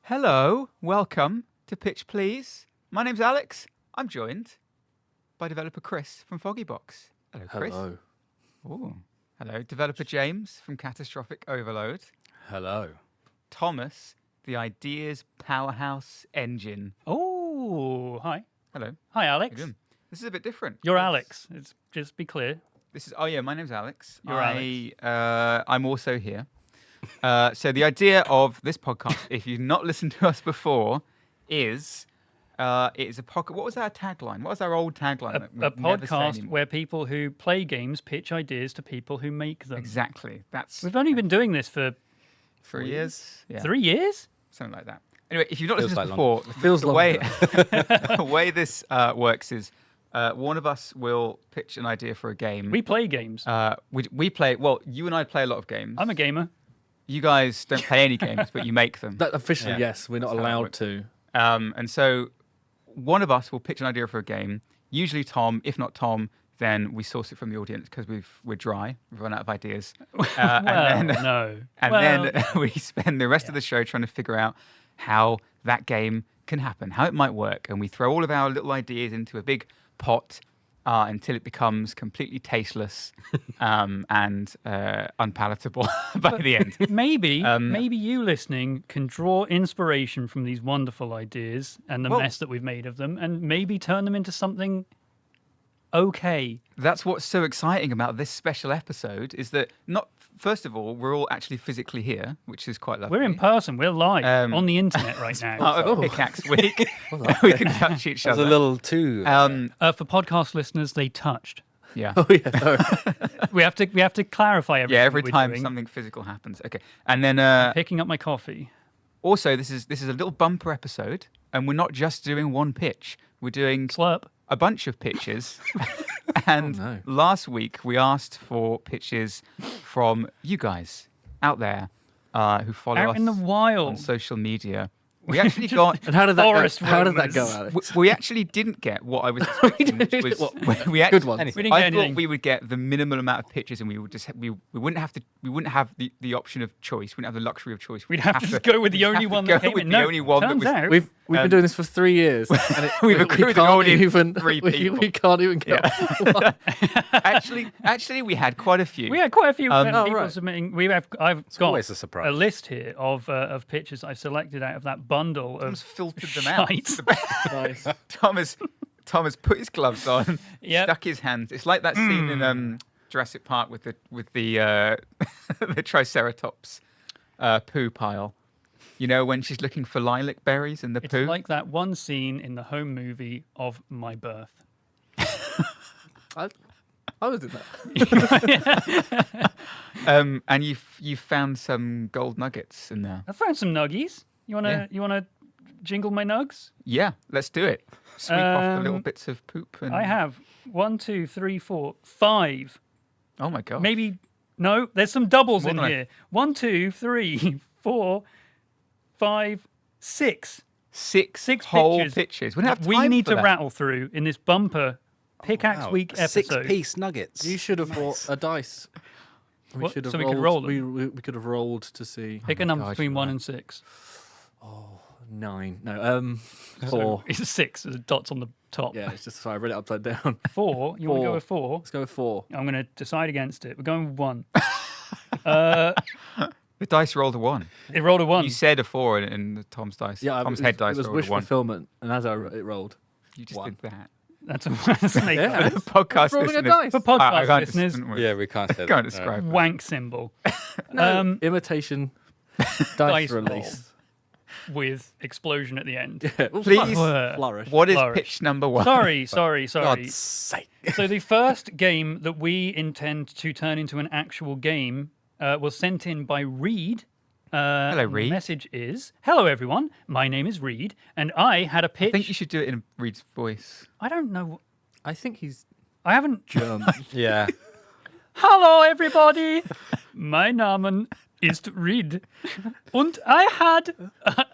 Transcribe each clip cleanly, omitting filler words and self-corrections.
Hello, welcome to Pitch Please. My name's Alex. I'm joined by developer Chris from Foggybox. Hello, Chris. Hello. Ooh. Hello, developer James from Catastrophic Overload. Hello. Thomas, the Ideas Powerhouse Engine. Oh, hi. Hello. Hi, How you Alex. doing? This is a bit different. You're Alex. It's just be clear. My name's Alex. You're Alex. I'm also here. So the idea of this podcast, if you've not listened to us before, is it is a podcast. What was our tagline? What was our old tagline? A that we'd never say podcast anymore? where people who play games pitch ideas to people who make them. Exactly. That's We've only been doing this for 3 years. Yeah, 3 years? something like that. Anyway, if you've not listened to this like before, Feels the way the way this works is one of us will pitch an idea for a game. We play games. We play. Well, you and I play a lot of games. I'm a gamer. You guys don't play any games, but you make them. That officially, Yeah. yes, we're not That's how it allowed works. to. And so one of us will pitch an idea for a game. Usually Tom. If not Tom, then we source it from the audience because we're dry. We've run out of ideas. And then, No. and Well, then we spend the rest of the show trying to figure out how that game can happen, how it might work. And we throw all of our little ideas into a big pot until it becomes completely tasteless and unpalatable by the end. maybe you listening can draw inspiration from these wonderful ideas and the Well- mess that we've made of them and maybe turn them into something okay. That's what's so exciting about this special episode is that first of all, we're all actually physically here, which is quite lovely. We're in person. We're live on the internet right Part now. of Pickaxe Week. We can touch each That's other. a little too. For podcast listeners, they touched. Yeah. oh yeah, sorry. We have to clarify everything. Yeah, every we're time doing. something physical happens. Okay. And then Picking up my coffee. also this is a little bumper episode, and we're not just doing one pitch. We're doing Slurp. a bunch of pitches. And no. last week we asked for pitches from you guys out there who follow Out us in the on wild. social media. We actually got. And how did that Forest go? How did that go, rumors. Alex? We actually didn't get what I was expecting, which was we actually, Good one. We didn't I get thought anything. we would get the minimal amount of pitches, and we would just we wouldn't have the option of choice. We wouldn't have the luxury of choice. We'd have to just go with the we'd only have to one go that came with in. the No, only one that turns was. out, We've been doing this for 3 years. And We've accrued an can't audience even, of 3 people. We can't even get one. Actually, we had quite a few. we had quite a few people right. submitting. I've got always a surprise. list here of pictures I've selected out of that bundle Tom's of filtered them out. shite. Nice. Thomas put his gloves on, Yep. stuck his hands. It's like that scene in Jurassic Park with the the Triceratops poo pile. You know, when she's looking for lilac berries in the It's poo. like that one scene in the home movie of My Birth. I was in that. And you found some gold nuggets in there. I found some nuggies. You wanna jingle my nugs? Yeah, let's do it. Sweep off the little Um, bits of poop. And... I have 1, 2, 3, 4, 5. Oh my god. Maybe no. There's some doubles More in than I- here. 1, 2, 3, 4, 5, 6. Six whole whole pitches. We don't have We time need for to that. rattle through in this bumper Pickaxe Wow. Week episode. 6-piece nuggets. You should have brought a dice. What? should have So we could roll We could have rolled to see. Pick a number God, between you're 1 right. and 6. 9. No, 4. It's 6. There's dots on the top. Yeah, it's just sorry, I read it upside down. 4. You want to go with 4? Let's go with 4. I'm going to decide against it. We're going with 1. The dice rolled a 1. It rolled a 1. You said a 4 in Tom's dice. Yeah, Tom's it head was, dice it was rolled wish a 1. fulfillment, and as it rolled, You just 1. did that. That's a snake. Yeah. For the podcast rolling a listeners. dice. For podcast I can't listeners, Yeah, we can't say Can't that. describe that. wank symbol imitation dice dice roll. release. with explosion at the end. Yeah, well, Please. flourish. What is Flourish. pitch number 1? Sorry. God's sake. So the first game that we intend to turn into an actual game was sent in by Reed. Hello, The Reed. message is, hello, everyone. My name is Reed, and I had a pitch. I think you should do it in Reed's voice. I don't know. I think he's I haven't... German. Yeah. Hallo, everybody. My Name ist Reed. Und I had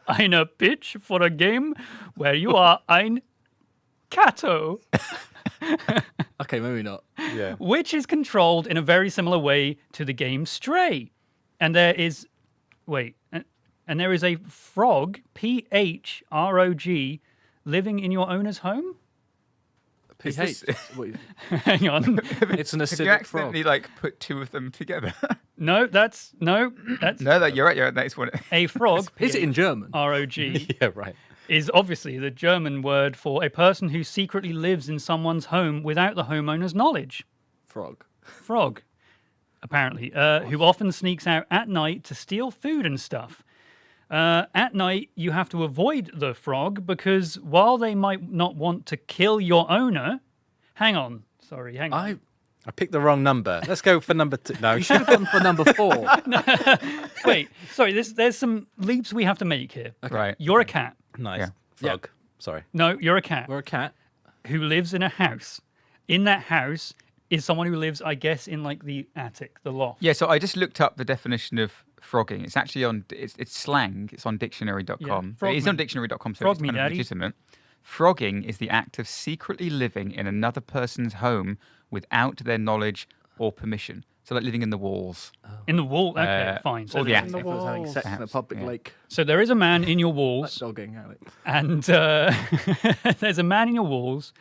eine pitch for a game where you are ein Kato, Okay, maybe not. Yeah. which is controlled in a very similar way to the game Stray. And there is... Wait. and there is a frog, PHROG, living in your owner's home. PH. this- Hang on. It's an Did you acidic accidentally frog. like put two of them together? No, that's no, that you're right. You're right. That's what. a frog. Is it in German? ROG Yeah, right. is obviously the German word for a person who secretly lives in someone's home without the homeowner's knowledge. Frog. Frog, apparently, who often sneaks out at night to steal food and stuff. At night, you have to avoid the frog because while they might not want to kill your owner, hang on. I I picked the wrong number. Let's go for number 2. No, should have gone for number 4. Wait, sorry. There's some leaps we have to make here. Right. You're a cat. nice. Yeah. Frog. Sorry. No, you're a cat We're a cat. who lives in a house. In that house is someone who lives, I guess, in like the attic, the loft. Yeah, so I just looked up the definition of frogging. It's actually on it's slang. It's on dictionary.com. Yeah, It is on frogman. dictionary.com, so Frog it's me, kind of daddy. legitimate. Frogging is the act of secretly living in another person's home without their knowledge or permission. So like living in the walls. In the wall. Okay, fine. So, or the there's- attic. If I was having sex in a Perhaps, public yeah. lake. so there is a man in your Like walls, dogging, Alex. and there's a man in your walls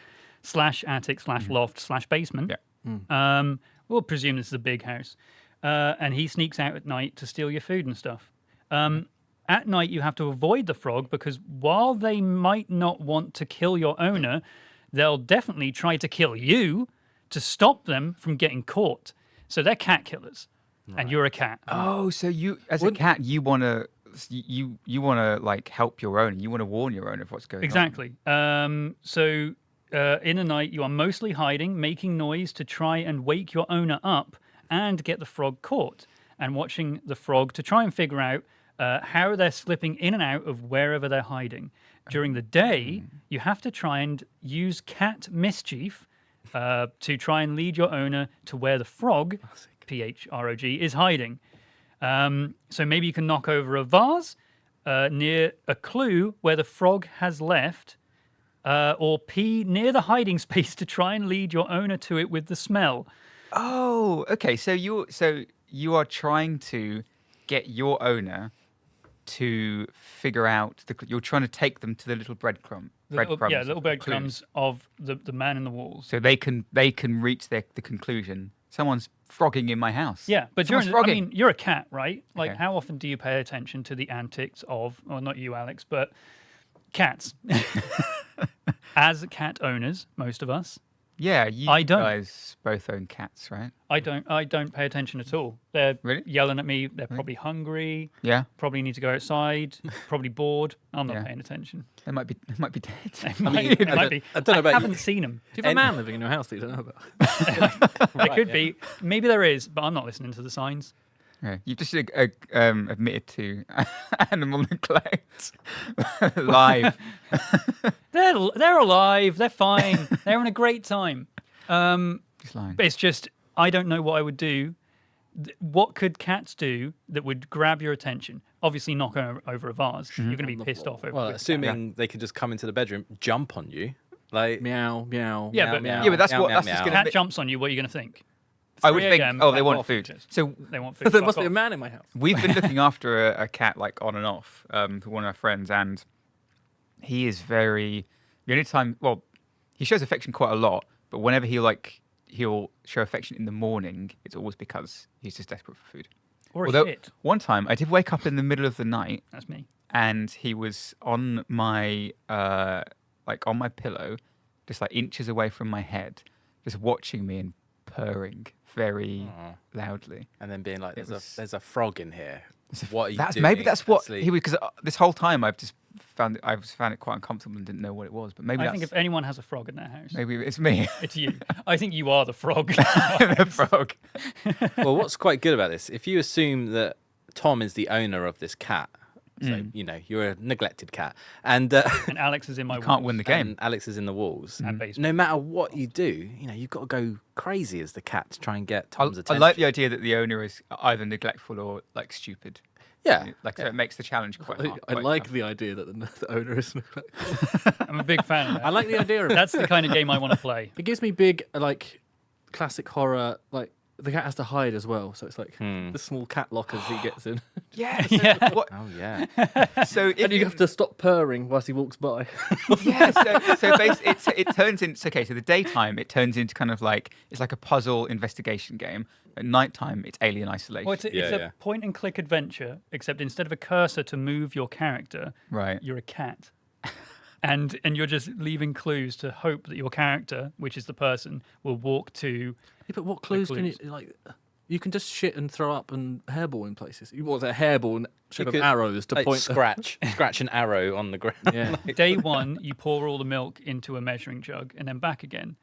/ attic / loft / basement. Yeah. We'll presume this is a big house, and he sneaks out at night to steal your food and stuff. At night, you have to avoid the frog because while they might not want to kill your owner, they'll definitely try to kill you to stop them from getting caught. So they're cat killers, and you're a cat. Oh, so you as a cat, you wanna like help your owner. You want to warn your owner of what's going on. Exactly. So in the night, you are mostly hiding, making noise to try and wake your owner up and get the frog caught, and watching the frog to try and figure out how they're slipping in and out of wherever they're hiding. During the day, you have to try and use cat mischief to try and lead your owner to where the frog, PHROG, is hiding. So maybe you can knock over a vase near a clue where the frog has left, or pee near the hiding space to try and lead your owner to it with the smell. Oh, okay. So you are trying to get your owner to figure out you're trying to take them to the little breadcrumbs. Little clues. breadcrumbs of the man in the walls. So they can reach the conclusion. Someone's frogging in my house. Yeah, but Someone's I frogging. mean, you're a cat, right? Like, Okay. how often do you pay attention to the antics of, well, not you, Alex, but cats? As cat owners, most of us, Yeah, you I don't. guys both own cats, right? I don't pay attention at all. They're Really? yelling at me. They're probably hungry. Yeah, Probably need to go outside. Probably bored. I'm not Yeah. paying attention. they might be dead. It might be. I don't know about you. haven't seen them. Do you have a man living in your house that you don't know about? There could be. Maybe there is, but I'm not listening to the signs. Yeah, you just admitted to animal neglect live. They're alive. They're fine. They're having a great time. Just lying. But it's just I don't know what I would do. What could cats do that would grab your attention? Obviously, knock over a vase. You're going to be pissed off over. Well, with assuming they could just come into the bedroom, jump on you, like Meow, meow. Yeah, meow, but- meow, Yeah, but that's meow, what meow, that's just meow. gonna cat jumps on you. What are you going to think? I would 3 think, a.m., oh, they back want off. food. So They want food. There Fuck must be a off. man in my house. we've been looking after a cat like on and off for one of our friends, and he is very. The only time, well, he shows affection quite a lot, but whenever he'll show affection in the morning, it's always because he's just desperate for food. Or a Although shit. one time I did wake up in the middle of the night That's me. and he was on my on my pillow, just like inches away from my head, just watching me and purring very loudly. and then being like, It was- there's a frog in here. What are you doing? Maybe that's what Asleep? he was, because this whole time I've just found it quite uncomfortable and didn't know what it was. But maybe I that's think if anyone has a frog in their house, maybe it's me, it's you. I think you are the frog. the frog. Well, what's quite good about this, if you assume that Tom is the owner of this cat, so you're a neglected cat, and And Alex is in my Can't win the game. and Alex is in the walls. And basement. No matter what you do, you've got to go crazy as the cat to try and get Tom's I attention. like the idea that the owner is either neglectful or like stupid. Yeah. Like so it makes the challenge quite hard. I quite like tough. the idea that the owner is. I'm a big fan of that. I like the idea of it. That's the kind of game I want to play. It gives me big, like, classic horror, like, the cat has to hide as well, so it's like the small cat lockers he gets in. Yeah. Yeah. What, Oh yeah. so if And you have to stop purring whilst he walks by. yeah, so basically it turns into okay. So the daytime it turns into kind of like it's like a puzzle investigation game. At nighttime it's alien isolation. Well, it's Yeah, a yeah. point and click adventure, except instead of a cursor to move your character, Right. you're a cat. And you're just leaving clues to hope that your character, which is the person, will walk to. Yeah, but what clues can you clues. like? You can just shit and throw up and hairball in places. You want a hairball and shape of could, arrows to Like, point. scratch an arrow on the ground. Yeah. Day one, you pour all the milk into a measuring jug and then back again.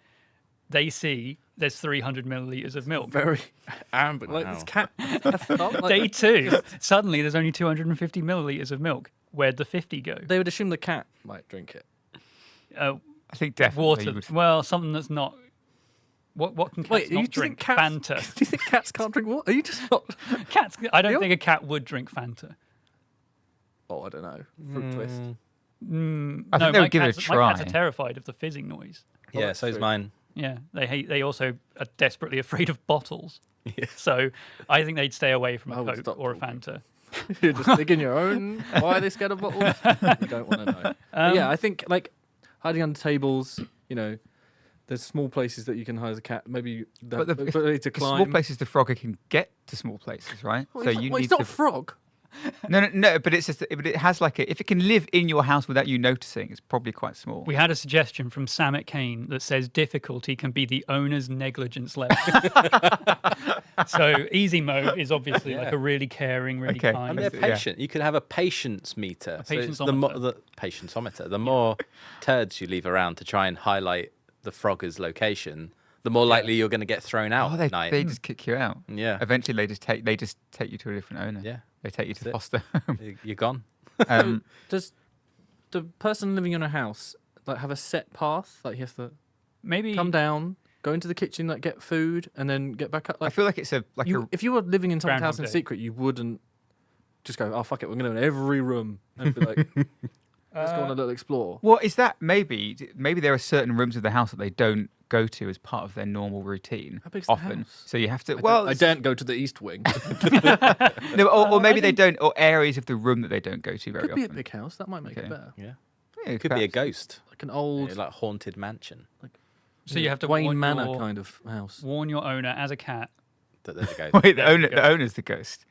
They see there's 300 milliliters of milk. Very amber. Like Wow. this cat. That's not like Day two, suddenly there's only 250 milliliters of milk. Where'd the 50 go? they would assume the cat might drink it. I think definitely Water. you would- Well, something that's not. What can cats Wait, not you do you drink? think cats? Fanta. Do you think cats can't drink water? Are you just not? Cats. I don't You're- think a cat would drink Fanta. Oh, I don't know. Fruit twist. I think they would give it a My cats try. are terrified of the fizzing noise. Yeah, that's so's true. mine. Yeah, they hate. They also are desperately afraid of bottles. So I think they'd stay away from I a would Coke stop or a talking. Fanta. You're just digging your own. Why are they scared of bottles? You don't want to know. But yeah, I think like hiding under tables. You know, there's small places that you can hide as a cat. Maybe the But the- ability to the climb. small places the frogger can get to small places, right? Well, so it's, you well, need it's not to. a frog. No, but it's just but it has like if it can live in your house without you noticing, it's probably quite small. We had a suggestion from Samet Kane that says difficulty can be the owner's negligence level. So easy mode is obviously like a really caring, really Okay. kind. And they're Yeah. patient. You could have a patience meter. So it's patienceometer. the patienceometer. The more turds you leave around to try and highlight the frogger's location, the more likely you're going to get thrown out Oh, at night. they just kick you out. Yeah. Eventually, they just take you to a different owner. Yeah. They take you to That's foster home. You're gone. Does the person living in a house like have a set path? Like he has to Maybe come down, go into the kitchen, like get food, and then get back up. I Like feel like it's a like you, a if you were living in someone's Groundhog house in Day. secret, you wouldn't just go, "Oh fuck it, we're going to in every room," and be like, "Let's go on a little explore." Well, is that maybe there are certain rooms of the house that they don't go to as part of their normal routine How big's the often. house? So you have to. I Well, don't- I daren't go to the east wing. no, or maybe I they think- don't, or areas of the room that they don't go to very Could be a often. big house. That might make Okay. it better. Yeah. Yeah, Could be a perhaps. ghost. Like an old Like haunted mansion. so. You have to Wayne warn Manor your, kind of house. warn your owner as a cat. That there's a ghost. Wait, There you go. the owner's the ghost.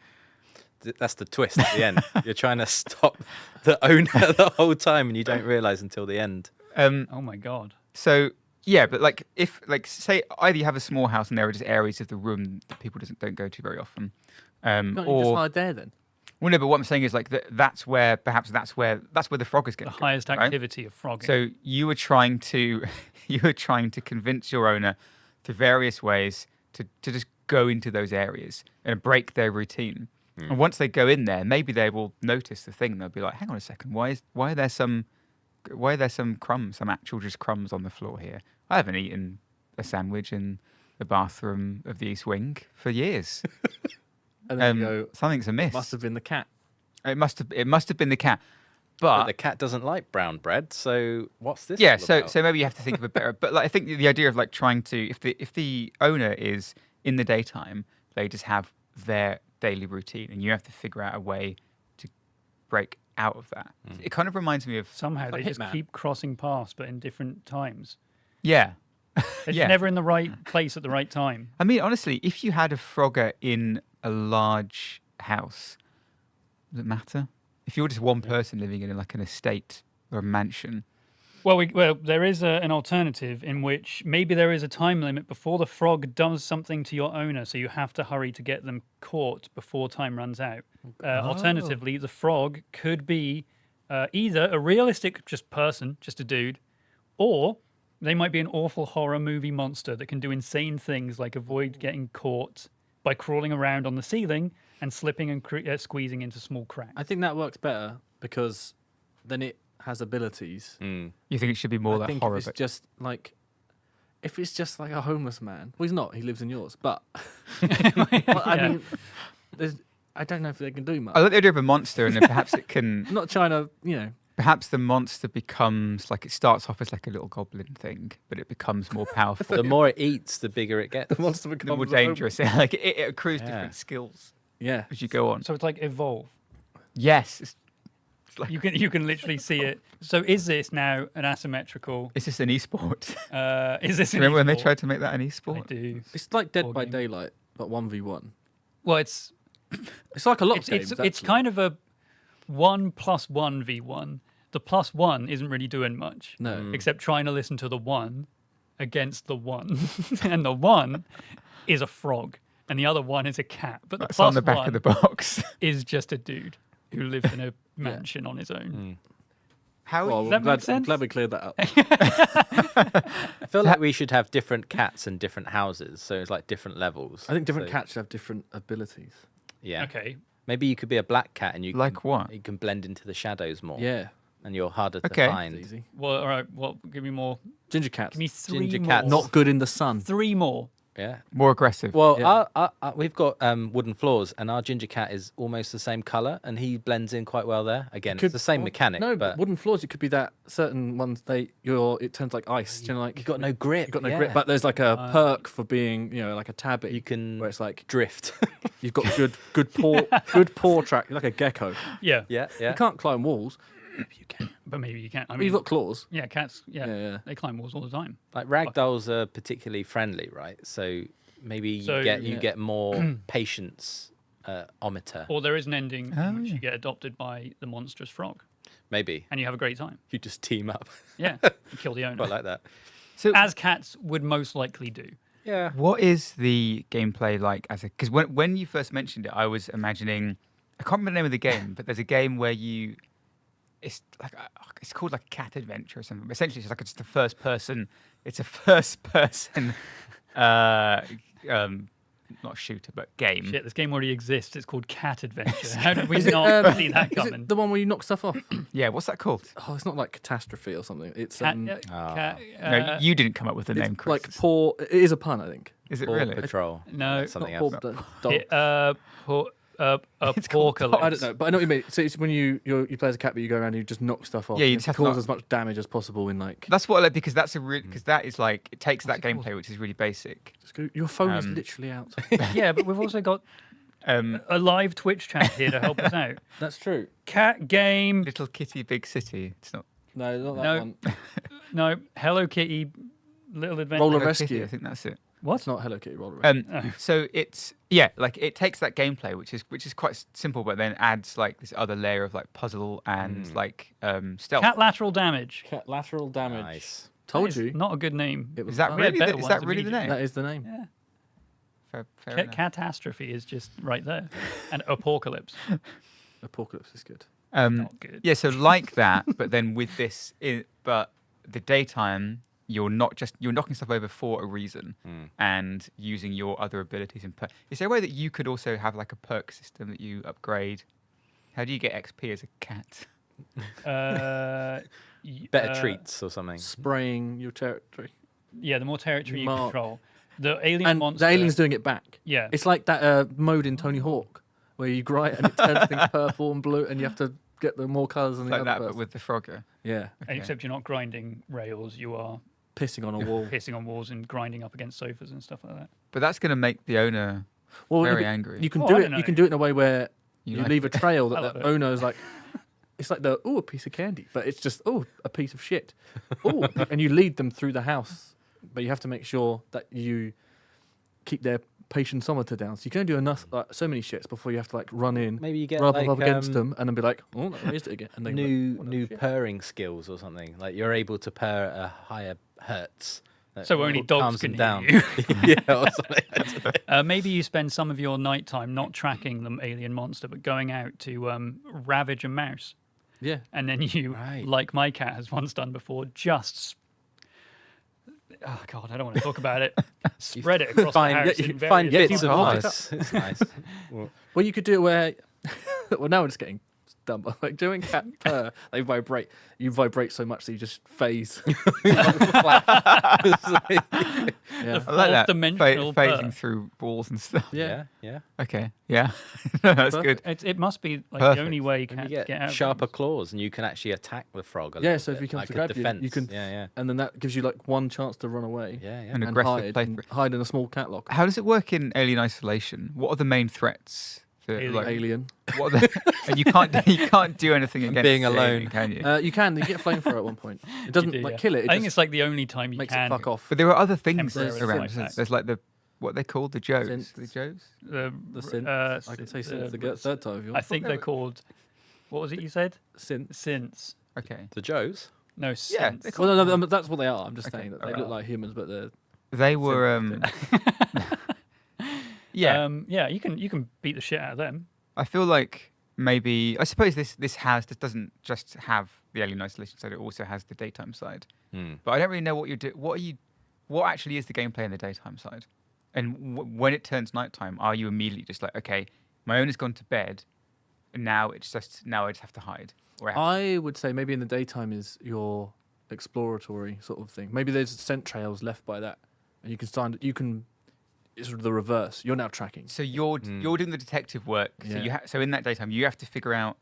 That's the twist at the end. You're trying to stop the owner the whole time, and you don't realise until the end. Oh my god. So yeah, but like if like say either you have a small house and there are just areas of the room that people don't go to very often, Can't you just or hide there then? well, no, but what I'm saying is like that's where the frog is The going. highest right? activity of frogging. So you were trying to convince your owner through various ways to just go into those areas and break their routine. And once they go in there, maybe they will notice the thing. They'll be like, "Hang on a second, why are there some crumbs, some actual just crumbs on the floor here? I haven't eaten a sandwich in the bathroom of the East Wing for years. And then you go, Something's amiss. must have been the cat. It must have been the cat." But But the cat doesn't like brown bread, so what's this? yeah, all so about? so maybe you have to think of a better. But like, I think the idea of like trying to if the owner is in the daytime, they just have their daily routine, and you have to figure out a way to break out of that. It kind of reminds me of somehow like they just Hitman. keep crossing paths, but in different times. yeah. They're Yeah. just never in the right place at the right time. I mean, honestly, if you had a Frogger in a large house, does it matter? If you're just one person living in like an estate or a mansion, Well, there is an alternative in which maybe there is a time limit before the frog does something to your owner, so you have to hurry to get them caught before time runs out. Alternatively, the frog could be either a realistic just person, just a dude, or they might be an awful horror movie monster that can do insane things like avoid getting caught by crawling around on the ceiling and slipping and squeezing into small cracks. I think that works better because then it has abilities. you think it should be more I that think horror. if it's But just like, if it's just like a homeless man, well, he's not. He lives in yours, but well, I Yeah. mean, I don't know if they can do much. I like the idea of a monster, and then perhaps it can. I'm not trying to, perhaps the monster becomes like it starts off as like a little goblin thing, but it becomes more powerful. The more it eats, the bigger it gets. The monster the becomes more a dangerous. Like it accrues Yeah. different skills Yeah. as you go on. So it's like evolve. Yes, it's like You can literally see it. So is this now an asymmetrical? it's just an esport. Is this an Remember when they esport? tried to make that an I esport? do. It's like Dead Board by game. Daylight, but 1v1. Well, it's It's like a lot it's of games. it's actually. kind of a 1+1v1. The +1 isn't really doing much. No. Except trying to listen to the 1 against the 1. And the 1 is a frog. And the other 1 is a cat. But the That's on the back +1 of the box. is just a dude who lives in a mansion on his own. How Well, that I'm make sense? glad we cleared that up. I feel like we should have different cats and different houses, so it's like different levels. I think different So, cats have different abilities. Yeah. Okay. Maybe you could be a black cat and you Like can, what? You can blend into the shadows more. Yeah. And you're harder to Okay. It's find. easy. Well, all right. Well, give me more. Ginger cats. Give me three Ginger more. cats. Not good in the sun. 3 more. Yeah. more aggressive? Well, Yeah. we've got wooden floors, and our ginger cat is almost the same color, and he blends in quite well there. Again, it's the same mechanic, No, but wooden floors. It could be that certain ones it turns like ice. You know, like you've got no grip. you've got no yeah. grip. But there's like a perk for being, like a tabby. You can where it's like drift. you've got good paw track. You're like a gecko. Yeah. yeah, yeah. You can't climb walls. Maybe you can. But maybe you can't. I But mean, you've got claws. yeah, cats. Yeah, Yeah. they climb walls all the time. Like ragdolls are particularly friendly, right? So maybe you So- get more patience ometer. Or there is an ending Oh, in which yeah. you get adopted by the monstrous frog, Maybe and you have a great time. you just team up. Yeah, you kill the owner, Quite like that. So as cats would most likely do. Yeah. what is the gameplay like as a? Because when you first mentioned it, I was imagining. I can't remember the name of the game, but there's a game where you. It's like it's called like Cat Adventure or something. But essentially, it's like it's the first person. It's a first person. Not shooter, but game. Shit, this game already exists. It's called Cat Adventure. How did we Is it, not see that Is coming? it the one where you knock stuff off? Yeah, what's that called? Oh, it's not like catastrophe or something. It's Cat, Ah. cat, No, you didn't come up with the name, it's Chris. like paw. It is a pun, I think. Is it Paw really? Patrol. No, That's something Not else. paw dog. It, It's called apocalypse. I don't know, but I know what you mean. So it's when you play as a cat, but you go around and you just knock stuff off. Yeah, you just have to cause knock- as much damage as possible in like. That's what I like because that's a because that is like it takes What's that it called? gameplay which is really basic. Just go, your phone is Um, literally out. Yeah, but we've also got Um, a live Twitch chat here to help us out. That's true. Cat game. Little Kitty Big City. It's not No, not that No. one. No, Hello Kitty, Little Adventure. Roller Hello Rescue. Kitty, I think that's it. What? It's not Hello Kitty Roller Rescue. So it's like it takes that gameplay which is quite simple, but then adds like this other layer of like puzzle and like stealth. Cat lateral damage. Cat lateral damage. Nice. Told That is you. Not a good name. It was Is that fun. We had really better is ones that really the immediately. name? That is the name. Yeah. Fair enough. Catastrophe is just right there. And apocalypse. Apocalypse is good. Not good. Yeah, so like that, but then with this, but the daytime you're knocking stuff over for a reason and using your other abilities and is there a way that you could also have like a perk system that you upgrade? How do you get XP as a cat? Better treats or something. Spraying your territory. Yeah, the more territory you Mark. control. The alien And monster. the alien's doing it back. Yeah. It's like that mode in Tony Hawk where you grind and it turns things purple and blue and you have to get the more colours than the Like other that, person. but with the Frogger. Yeah. And except you're not grinding rails, you are Pissing on a wall. pissing on walls and grinding up against sofas and stuff like that. But that's going to make the owner Well, very you, angry. you can Oh, do I it. don't You know. can do it in a way where You you like leave a trail I that love the it. owner's like. It's like a piece of candy, but it's just a piece of shit. Oh, and you lead them through the house, but you have to make sure that you keep their patienceometer down. So you can only do enough, so many shits before you have to like run in, Maybe you get rub like up against them, and then be like, oh, that raised it again. And then new purring skills or something. Like you're able to purr at a higher hertz. that So only dogs calms can them hear down. Yeah, or something. Maybe you spend some of your nighttime not tracking the alien monster, but going out to ravage a mouse. Yeah. And then you, Right. like my cat has once done before, oh God, I don't want to talk about it. Spread it across the house. you in find various bits of parts. us. It's nice. Well, you could do it where. Well, now we're just getting done. But like doing cat purr, they vibrate. You vibrate so much that you just phase. Yeah. I like that. Fourth-dimensional Phasing purr. through walls and stuff. Yeah. Yeah. Okay. Yeah. No, that's Perfect. good. It must be like Perfect. the only way And cats you get get out. of sharper things. claws, and you can actually attack the frog. A Yeah, little so if bit, he comes like to a grab you, defense. you can- Yeah, And then that gives you like one chance to run away. yeah, yeah. An And aggressive hide, playthrough. hide in a small cat locker. How does it work in Alien Isolation? What are the main threats? Alien. Like, Alien. what are the, and you can't do anything against being the alien, alone. can you? You can. You get a flamethrower at one point. It doesn't You do, like yeah. kill it. It I think just it's like the only time you makes can. it fuck off. But there are other things Temporarily around. like that. There's like what they called the Joes. Synths. The Joes. The synths. I can say synth the third time if you I want. think they're called. What was it you said? Synth. Synths. Okay. The Joes. No, Yeah, synths. they're Well, no, that's what they are. I'm just Okay, saying that they alright. look like humans, but they're They were. Yeah. Yeah, you can beat the shit out of them. I feel like maybe I suppose this doesn't just have the Alien Isolation side. It also has the daytime side. Hmm. But I don't really know what you're doing. What actually is the gameplay in the daytime side? And when it turns nighttime, are you immediately just like, okay, my owner's gone to bed, and now I just have to hide? Or I would say maybe in the daytime is your exploratory sort of thing. Maybe there's scent trails left by that, and you can. It's sort of the reverse. You're now tracking. so you're doing the detective work. So Yeah. so in that daytime, you have to figure out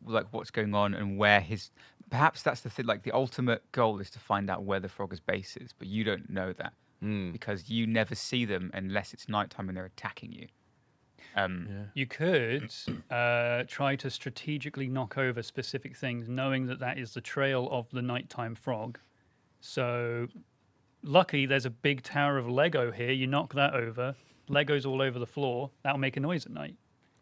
like what's going on and where his. Perhaps that's the thing. Like the ultimate goal is to find out where the frog's base is, but you don't know that because you never see them unless it's nighttime and they're attacking you. Yeah. You could try to strategically knock over specific things, knowing that is the trail of the nighttime frog. So, luckily, there's a big tower of Lego here. You knock that over. Legos all over the floor. That'll make a noise at night.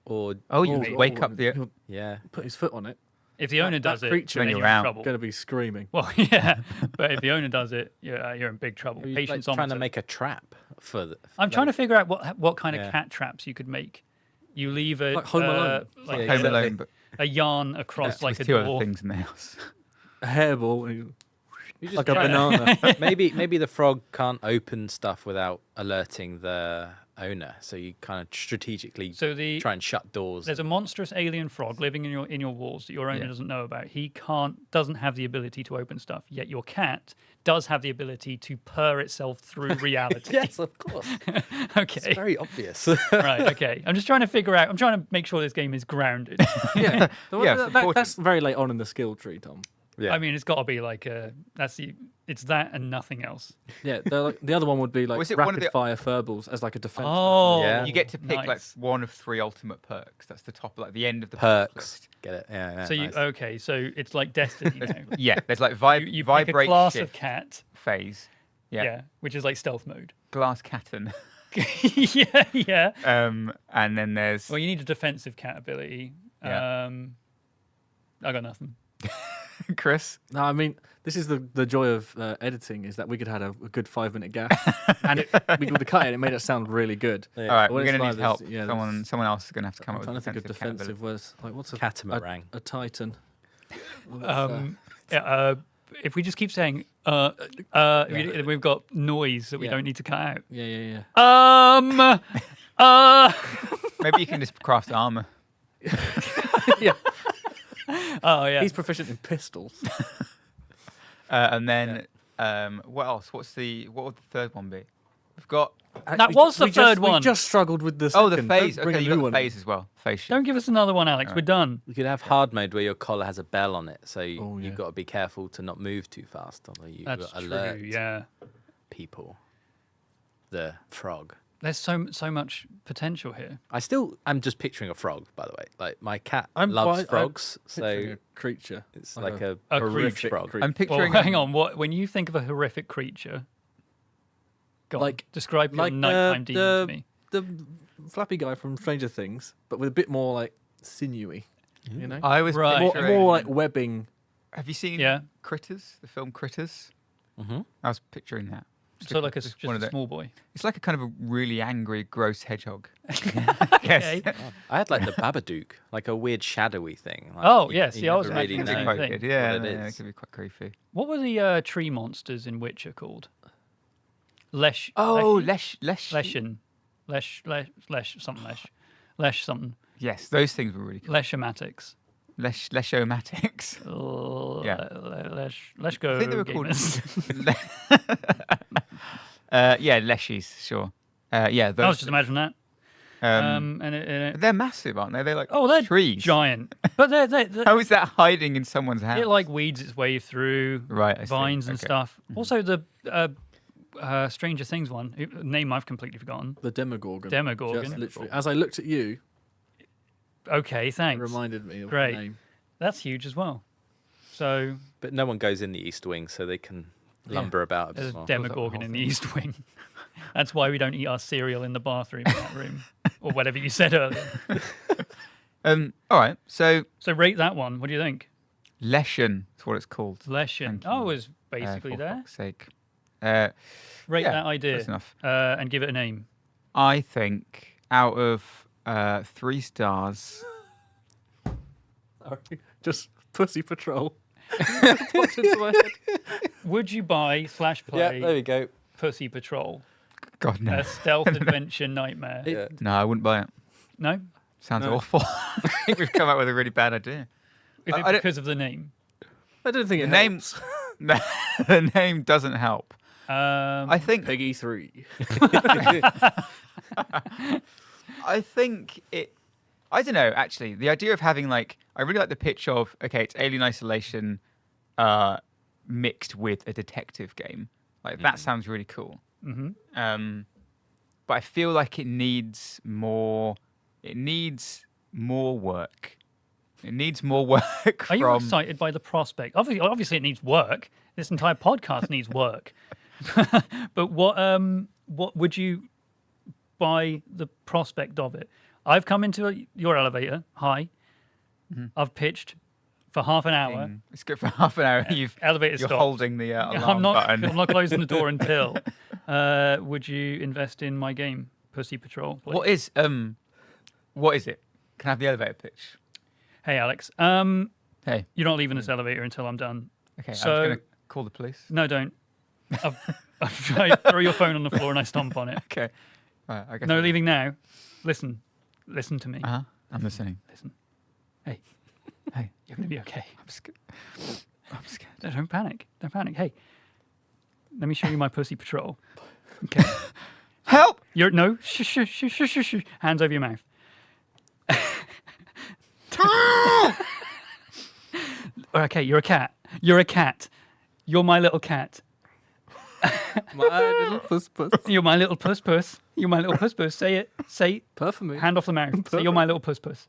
Or Oh, you Oh, wake up the. He'll yeah. put his foot on it. If the owner that does it, creature- then Then you're you're in out. trouble. Going to be screaming. Well, yeah, but if the owner does it, you're in big trouble. Are you, like, Patience trying to make a trap for the. I'm trying to figure out what kind of Yeah. cat traps you could make. You leave a Like Home Alone. like Yeah, Home exactly. Alone, but a yarn across like with a two door. other things in the house. A hairball. And You just like a try- banana. maybe the frog can't open stuff without alerting the owner, so you kind of strategically So try and shut doors. there's a monstrous alien frog living in your walls that your owner Yeah. doesn't know about. He doesn't have the ability to open stuff. Yet your cat does have the ability to purr itself through reality. Yes, of course. Okay. It's very obvious. Right. Okay. I'm just trying to figure out. I'm trying to make sure this game is grounded. Yeah. Yeah, it's important. That's very late on in the skill tree, Tom. Yeah. I mean, it's got to be like it's that and nothing else. Yeah. The other one would be like Was it one of rapid the- fire furballs as like a defense. Oh, Yeah. You get to pick like nice. one of 3 ultimate perks. That's the top, like the end of the Perks. list. Get it? Yeah. So nice. okay, so it's like Destiny now. Yeah, there's like You pick a vibrate class shift of cat. phase. Yeah. Yeah. which is like stealth mode. Glass Catten. yeah, yeah. And then there's Well, you need a defensive cat ability. Yeah. I got nothing. Chris. No, I mean, this is the joy of editing is that we could have a good 5-minute gap, and we would cut it. And it made it sound really good. Yeah. All right, When we're it's gonna live, need help. there's- yeah, Someone else is gonna have to come I'm up trying with to think of defensive cat ability. defensive words. Like what's a Catamarang. a titan? If we just keep saying we've got noise that we Yeah. don't need to cut out. Yeah. Maybe you can just craft armor. Yeah. Oh yeah. He's proficient in pistols. And then what else? What would the third one be? We've got That was the third one. We just struggled with the oh the second. phase. Don't bring Okay, a you new got the one. phase as well. Phase shift. Don't give us another one, Alex. We're done. You could have hard mode where your collar has a bell on it, so Oh, yeah. you've got to be careful to not move too fast, although you've That's got to true. alert Yeah. people. The frog. There's so much potential here. I'm just picturing a frog, by the way. Like my cat I'm loves quite- frogs, Picturing so a creature. it's like a a horrific creature. frog. I'm Well, picturing. hang on. When you think of a horrific creature, go on, Like- describe your like nighttime demon to me. The flappy guy from Stranger Things, but with a bit more like sinewy. You know, I was Right. more, picturing. more like webbing. Have you seen Yeah. Critters? The film Critters. Mhm. I was picturing that. So like a just one of just a the- small boy. It's like a kind of a really angry, gross hedgehog. Okay. I had like the Babadook, like a weird shadowy thing. Like, Oh, you- yes, you yeah, I was never really imagining the Could be same know. quite thing. good. Yeah, what it it is. could be quite creepy. What were the tree monsters in Witcher called? Lesh. Oh, Lesh. Lesh. Leshin. Lesh something. Yes, those things were really cool. Leshomatics. Lesh-o-matics. Yeah. Let's go. I think they were called. gamers. Yeah, leshies, sure. Yeah, I those. was just imagining that. And they're massive, aren't they? They're like they're trees. giant, but they're How is that hiding in someone's house? it like weeds its way through Right, I see. vines and Okay. stuff. Also, the Stranger Things one name I've completely forgotten. The Demogorgon. Demogorgon. Just literally. As I looked at you, Okay, it thanks. reminded me of Great. the name. That's huge as well. So But no one goes in the East Wing, so they can lumber about a there's bit a more. Demogorgon in the East Wing. That's why we don't eat our cereal in the bathroom in that room, or whatever you said earlier. All right. So So rate that one. What do you think? Leshen is what it's called. Leshen. Thank you. Oh, it was basically for there. fuck's sake. Rate yeah, that idea close enough. and give it a name. I think out of 3 stars. Sorry. Just Pussy Patrol. Popped into my head. Would you buy / Yeah, play there we go. Pussy Patrol? God no. A stealth adventure nightmare. Yeah. No, I wouldn't buy it. No? Sounds No. awful. I think we've come up with a really bad idea. Is I it don't- because of the name? I don't think The it name, helps. the name doesn't help. I think Peggy 3. I think it. I don't know. Actually, the idea of having like, I really like the pitch of okay, it's Alien Isolation, mixed with a detective game. Like that sounds really cool. Mm-hmm. But I feel like it needs more. It needs more work. It needs more work Are you from. excited by the prospect? Obviously, it needs work. This entire podcast needs work. But what would you buy the prospect of it? I've come into your elevator. Hi. I've pitched for half an hour. It's good for half an hour. Elevator You're stopped. holding the alarm I'm not. button. I'm not closing the door until. Would you invest in my game, Pussy Patrol? Please? What is it? Can I have the elevator pitch? Hey, Alex. Hey. You're not leaving this elevator until I'm done. Okay. So- I'm just gonna call the police. No, don't. I throw your phone on the floor and I stomp on it. Okay. Right, I guess. No leaving now. Listen to me. Uh huh. I'm listening. Listen. Hey, Hey, you're gonna be okay. I'm scared. I'm scared. No, don't panic. Don't panic. Hey, let me show you my Pussy Patrol. Okay. Help! You're no. Shh, shh, shh, shh, shh, shh. Hands over your mouth. Okay, you're a cat. You're a cat. You're my little cat. My little puss puss. You're my little puss puss. You're my little puss puss. Say it. Say Perfect me. hand off the mouth. Say you're my little puss puss.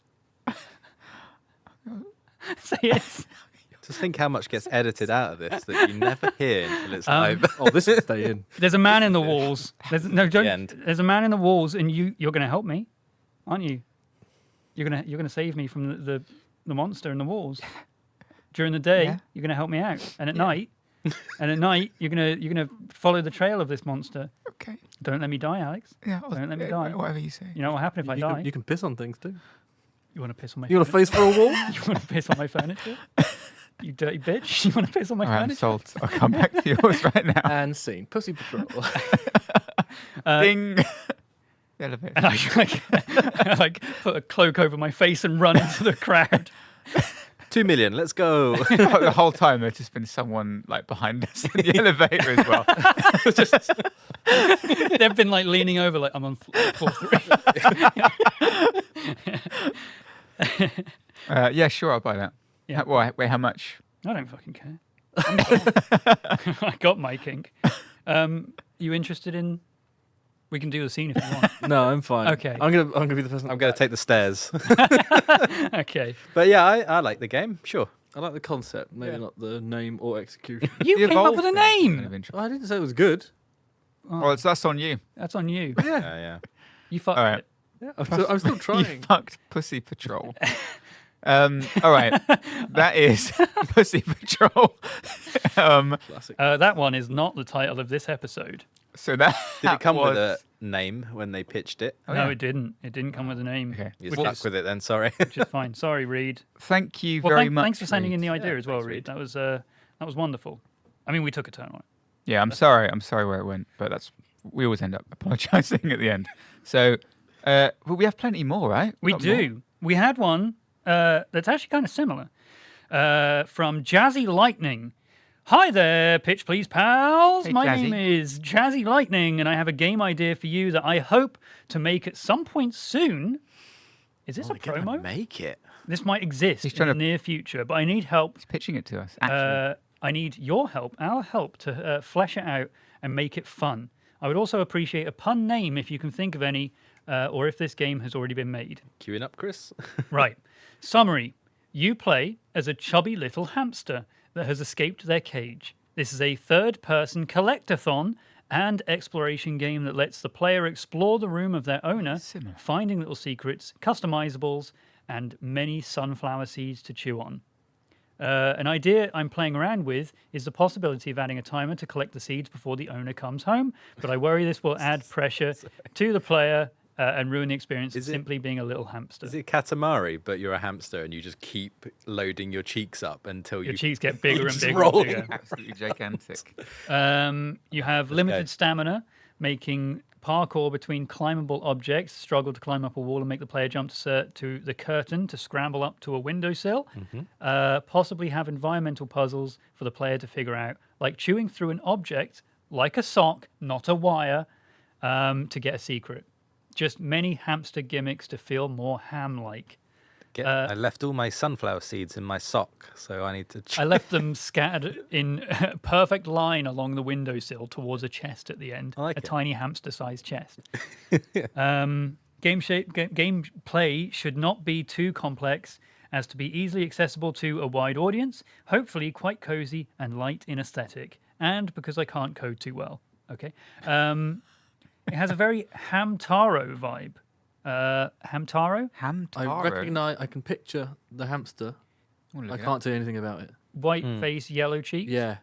Say it. Just think how much gets edited out of this that you never hear until it's live. Oh, this will stay in. There's a man in the walls. There's no don't. end. There's a man in the walls, and you're gonna help me, aren't you? You're gonna save me from the monster in the walls. During the day, Yeah. you're gonna help me out, and at night, you're gonna follow the trail of this monster. Okay. Don't let me die, Alex. Yeah. Don't let me die. Whatever you say. You know what will happen if I die? You can piss on things too. You want to piss on my? You want a face for a wall? You want to piss on my furniture? You dirty bitch! You want to piss on my All right, I'm furniture? sold. I'll come back to yours right now. And scene. Pussy Patrol. Ding. The elevator. And I like put a cloak over my face and run into the crowd. 2 million, let's go. The whole time there's just been someone like behind us in the elevator as well. They've been like leaning over, like I'm on floor 3. Yeah, sure, I'll buy that. Yeah. Wait, how much? I don't fucking care. I got my kink. You interested in? We can do the scene if you want. No, I'm fine. Okay. I'm gonna be the person. I'm going to take the stairs. Okay. But yeah, I like the game, sure. I like the concept, maybe not the name or execution. You The came up evolved with a thing is kind name. of interesting. I didn't say it was good. Well, that's on you. That's on you. Yeah. You fucked All right. it. Yeah, I'm still You trying. fucked Pussy Patrol. All right, that is Pussy Patrol. Classic. That one is not the title of this episode. So that Did it come was... with a name when they pitched it? Oh, no, yeah. it didn't. It didn't come with a name. Okay. You're Which stuck is- with it then, sorry. Which is fine. Sorry, Reed. Thank you Well, very much. thanks for sending in Reed. the idea Yeah, as well, thanks, Reed. That was wonderful. I mean, we took a turn on it. Yeah, I'm sorry. I'm sorry where it went, but we always end up apologising at the end. So, well, we have plenty more, right? We Got do. more? We had one that's actually kind of similar. From Jazzy Lightning. Hi there, Pitch Please pals. Hey, My Jazzy. name is Jazzy Lightning, and I have a game idea for you that I hope to make at some point soon. Is this a We're gonna promo? make it. This might exist He's in trying the to- near future, but I need help. He's pitching it to us. Actually, I need your help, our help, to flesh it out and make it fun. I would also appreciate a pun name if you can think of any, or if this game has already been made. Queuing up, Chris. Right. Summary. You play as a chubby little hamster that has escaped their cage. This is a third-person collectathon and exploration game that lets the player explore the room of their owner, Similar. finding little secrets, customizables, and many sunflower seeds to chew on. An idea I'm playing around with is the possibility of adding a timer to collect the seeds before the owner comes home, but I worry this will add pressure to the player and ruin the experience of Is it- simply being a little hamster. Is it Katamari, but you're a hamster and you just keep loading your cheeks up until Your you cheeks get bigger and Just bigger. roll. And bigger. absolutely gigantic. You have limited go. stamina, making parkour between climbable objects, struggle to climb up a wall and make the player jump to the curtain to scramble up to a windowsill. Possibly have environmental puzzles for the player to figure out, like chewing through an object, like a sock, not a wire, to get a secret. Just many hamster gimmicks to feel more ham-like. I left all my sunflower seeds in my sock, so I need to. I left them scattered in a perfect line along the windowsill towards a chest at the end, I like a it. tiny hamster-sized chest. Gameplay should not be too complex as to be easily accessible to a wide audience, hopefully quite cozy and light in aesthetic, and because I can't code too well. Okay. It has a very Hamtaro vibe. Hamtaro? Hamtaro. I can picture the hamster. Oh, look I at that. can't do anything about it. White face, yellow cheeks. Yeah,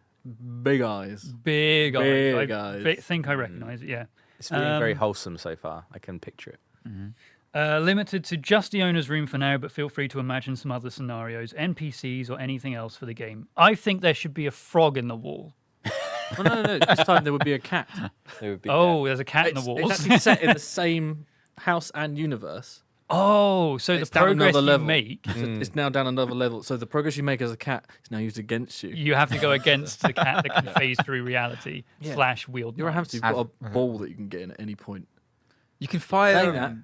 big eyes. Big eyes. Big I eyes. think I recognize it, yeah. It's feeling very wholesome so far. I can picture it. Limited to just the owner's room for now, but feel free to imagine some other scenarios, NPCs or anything else for the game. I think there should be a frog in the wall. Oh, no. This time there would be a cat. It would be Oh, there's a cat in It's, the it's walls. actually set in the same house and universe. Oh, so It's the down progress another you level. make, So it's now down another level. So the progress you make as a cat is now used against you. you have to go against the cat that can phase through reality Yeah. / wield. You're a knives. hamster. You've got a ball that you can get in at any point. You can fire Saying that-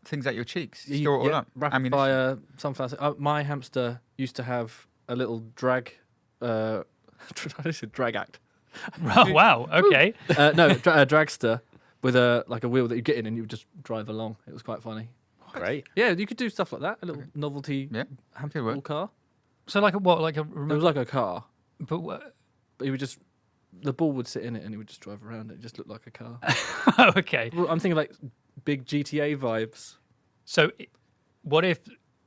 things at your cheeks. You- Store it all yeah, up. Rapid Ammunition. fire, sunflower. My hamster used to have a little drag. I said drag act. Oh, wow. Okay. A dragster with a wheel that you get in and you would just drive along. It was quite funny. great. Yeah, you could do stuff like that. A little novelty Yeah, hamster could work. little car. So like a what? Like a It remote? was like a car, But what? but he would just the ball would sit in it and he would just drive around. It just looked like a car. Okay. Well, I'm thinking like big GTA vibes. So, what if?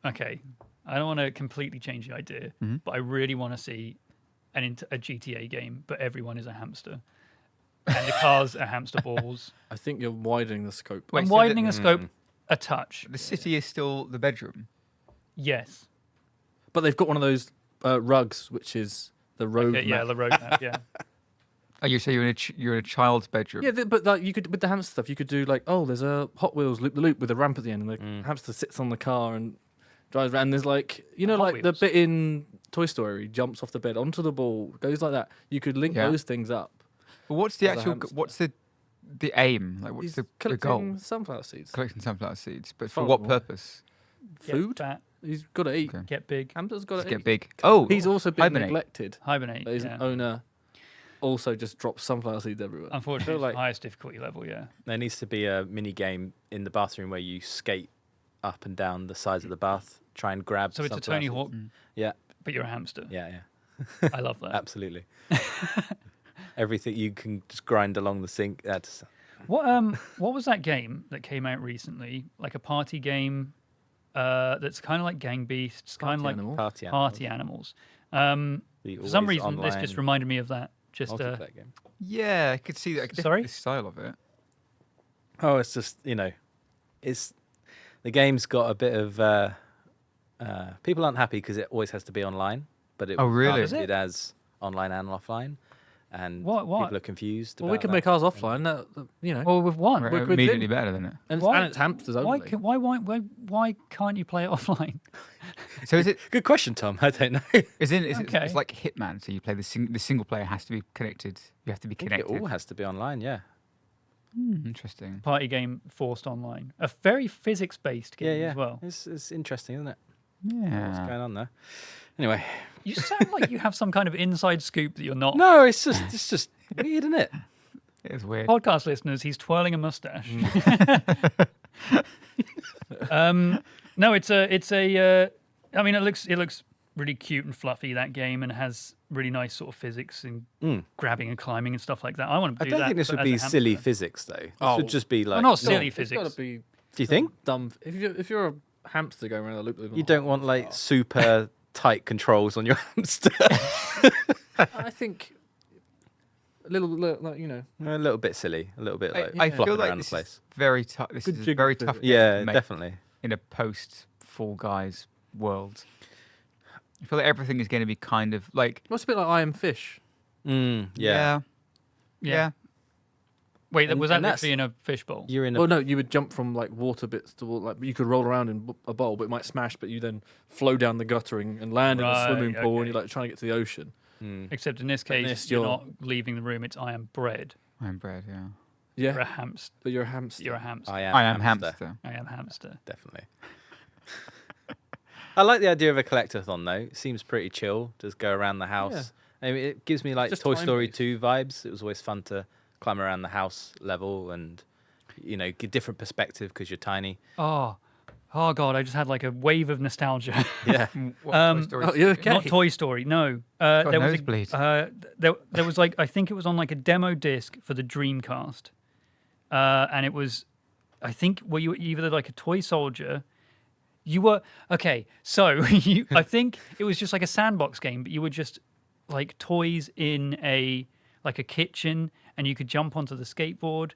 Okay, I don't want to completely change the idea, Mm-hmm. but I really want to see a GTA game, but everyone is a hamster, and the cars are hamster balls. I think you're widening the scope. Wait, I'm so widening the, the scope a touch. the city is still the bedroom. Yes. But they've got one of those rugs, which is the road. Yeah, map. the roadmap. Yeah. Oh, you say you're in a child's bedroom. Yeah, but like you could with the hamster stuff, you could do like, oh, there's a Hot Wheels loop the loop with a ramp at the end, and the hamster sits on the car and drives around. There's like, you know, Hot like Wheels. the bit in Toy Story, where he jumps off the bed onto the ball, goes like that. You could link Yeah. those things up. But what's the As a actual? hamster. What's the aim? Like, what's He's the collecting goal? sunflower seeds. Collecting sunflower seeds, but for Far what more. purpose? Get Food. fat, He's got to eat. Okay. get big, Hamster's got Just to get eat. big. Oh, He's also been hibernate. neglected. hibernate. But his Yeah. owner also just drops sunflower seeds everywhere. Unfortunately, it's like- the highest difficulty level. Yeah. There needs to be a mini game in the bathroom where you skate up and down the sides of the bath, try and grab. So it's a sunflower Tony seeds. Hawk, Yeah, but you're a hamster. yeah. I love that. Absolutely. Everything you can just grind along the sink. That's What was that game that came out recently? Like a party game that's kind of like Gang Beasts, kind of Party like animal. party Party Animals. The For some always reason, this just online reminded me of that. Just multiplayer game. Yeah, I could see that. I could Sorry? definitely the style of it. Oh, it's just it's the game's got a bit of people aren't happy because it always has to be online, but it Oh, was really? Is marketed it? as online and offline. and What? people are confused. Well, we about can that. make ours offline. You know, Well, we've won. Right, with immediately Vim. better than it. and, Why- it's hamsters Why, only. why can't you play it offline? So is it? Good question, Tom. I don't know. Okay. It's like Hitman. So you play the single player has to be connected. You have to be I think connected. it all has to be online. Yeah. Interesting. Party game forced online. A very physics-based game Yeah. as well. It's interesting, isn't it? What's Yeah. going on there? Anyway, You sound like you have some kind of inside scoop that you're not. no, it's just weird, isn't it? It is weird. Podcast listeners, he's twirling a mustache. No, it's a. I mean, it looks really cute and fluffy, that game, and has really nice sort of physics and grabbing and climbing and stuff like that. I want to I do don't that. think this but would as a be silly hamster. physics though. This Oh. would just be like. Well, not silly It's physics. got to be Do you think dumb. If you're a hamster going around a loop, you don't want like super tight controls on your hamster? I think a little like A little bit silly, a little bit like I flopping feel like around the this place. is very tough. This Good is a jiggle very physics. tough. game Yeah, to make definitely. in a post Fall Guys world. I feel like everything is going to be kind of like. It's a bit like I Am Fish. Yeah. Yeah. Yeah. Wait, And- was that and that's- literally in a fishbowl? You're in a Well, no, you would jump from like water bits to like you could roll around in a bowl, but it might smash. But you then flow down the guttering and land in a Right, swimming pool, and okay. you're like trying to get to the ocean. Except in this case, this, you're you're- not leaving the room. It's I am bread. I'm bread. Yeah. Yeah, You're a hamster. but you're a hamster. You're a hamster. I I am hamster. I am hamster. Definitely. I like the idea of a collectathon though. It seems pretty chill. Just go around the house. I mean, it gives me like Just Toy Story time-based. 2 vibes. It was always fun to climb around the house level and get different perspective because you're tiny. Oh God! I just had like a wave of nostalgia. Yeah. What Toy Story oh, you're two? okay. Not Toy Story. No. Got There was nosebleed. there was like I think it was on like a demo disc for the Dreamcast, and it was, I think, were you either like a toy soldier? You were okay. So I think it was just like a sandbox game, but you were just like toys in a kitchen, and you could jump onto the skateboard.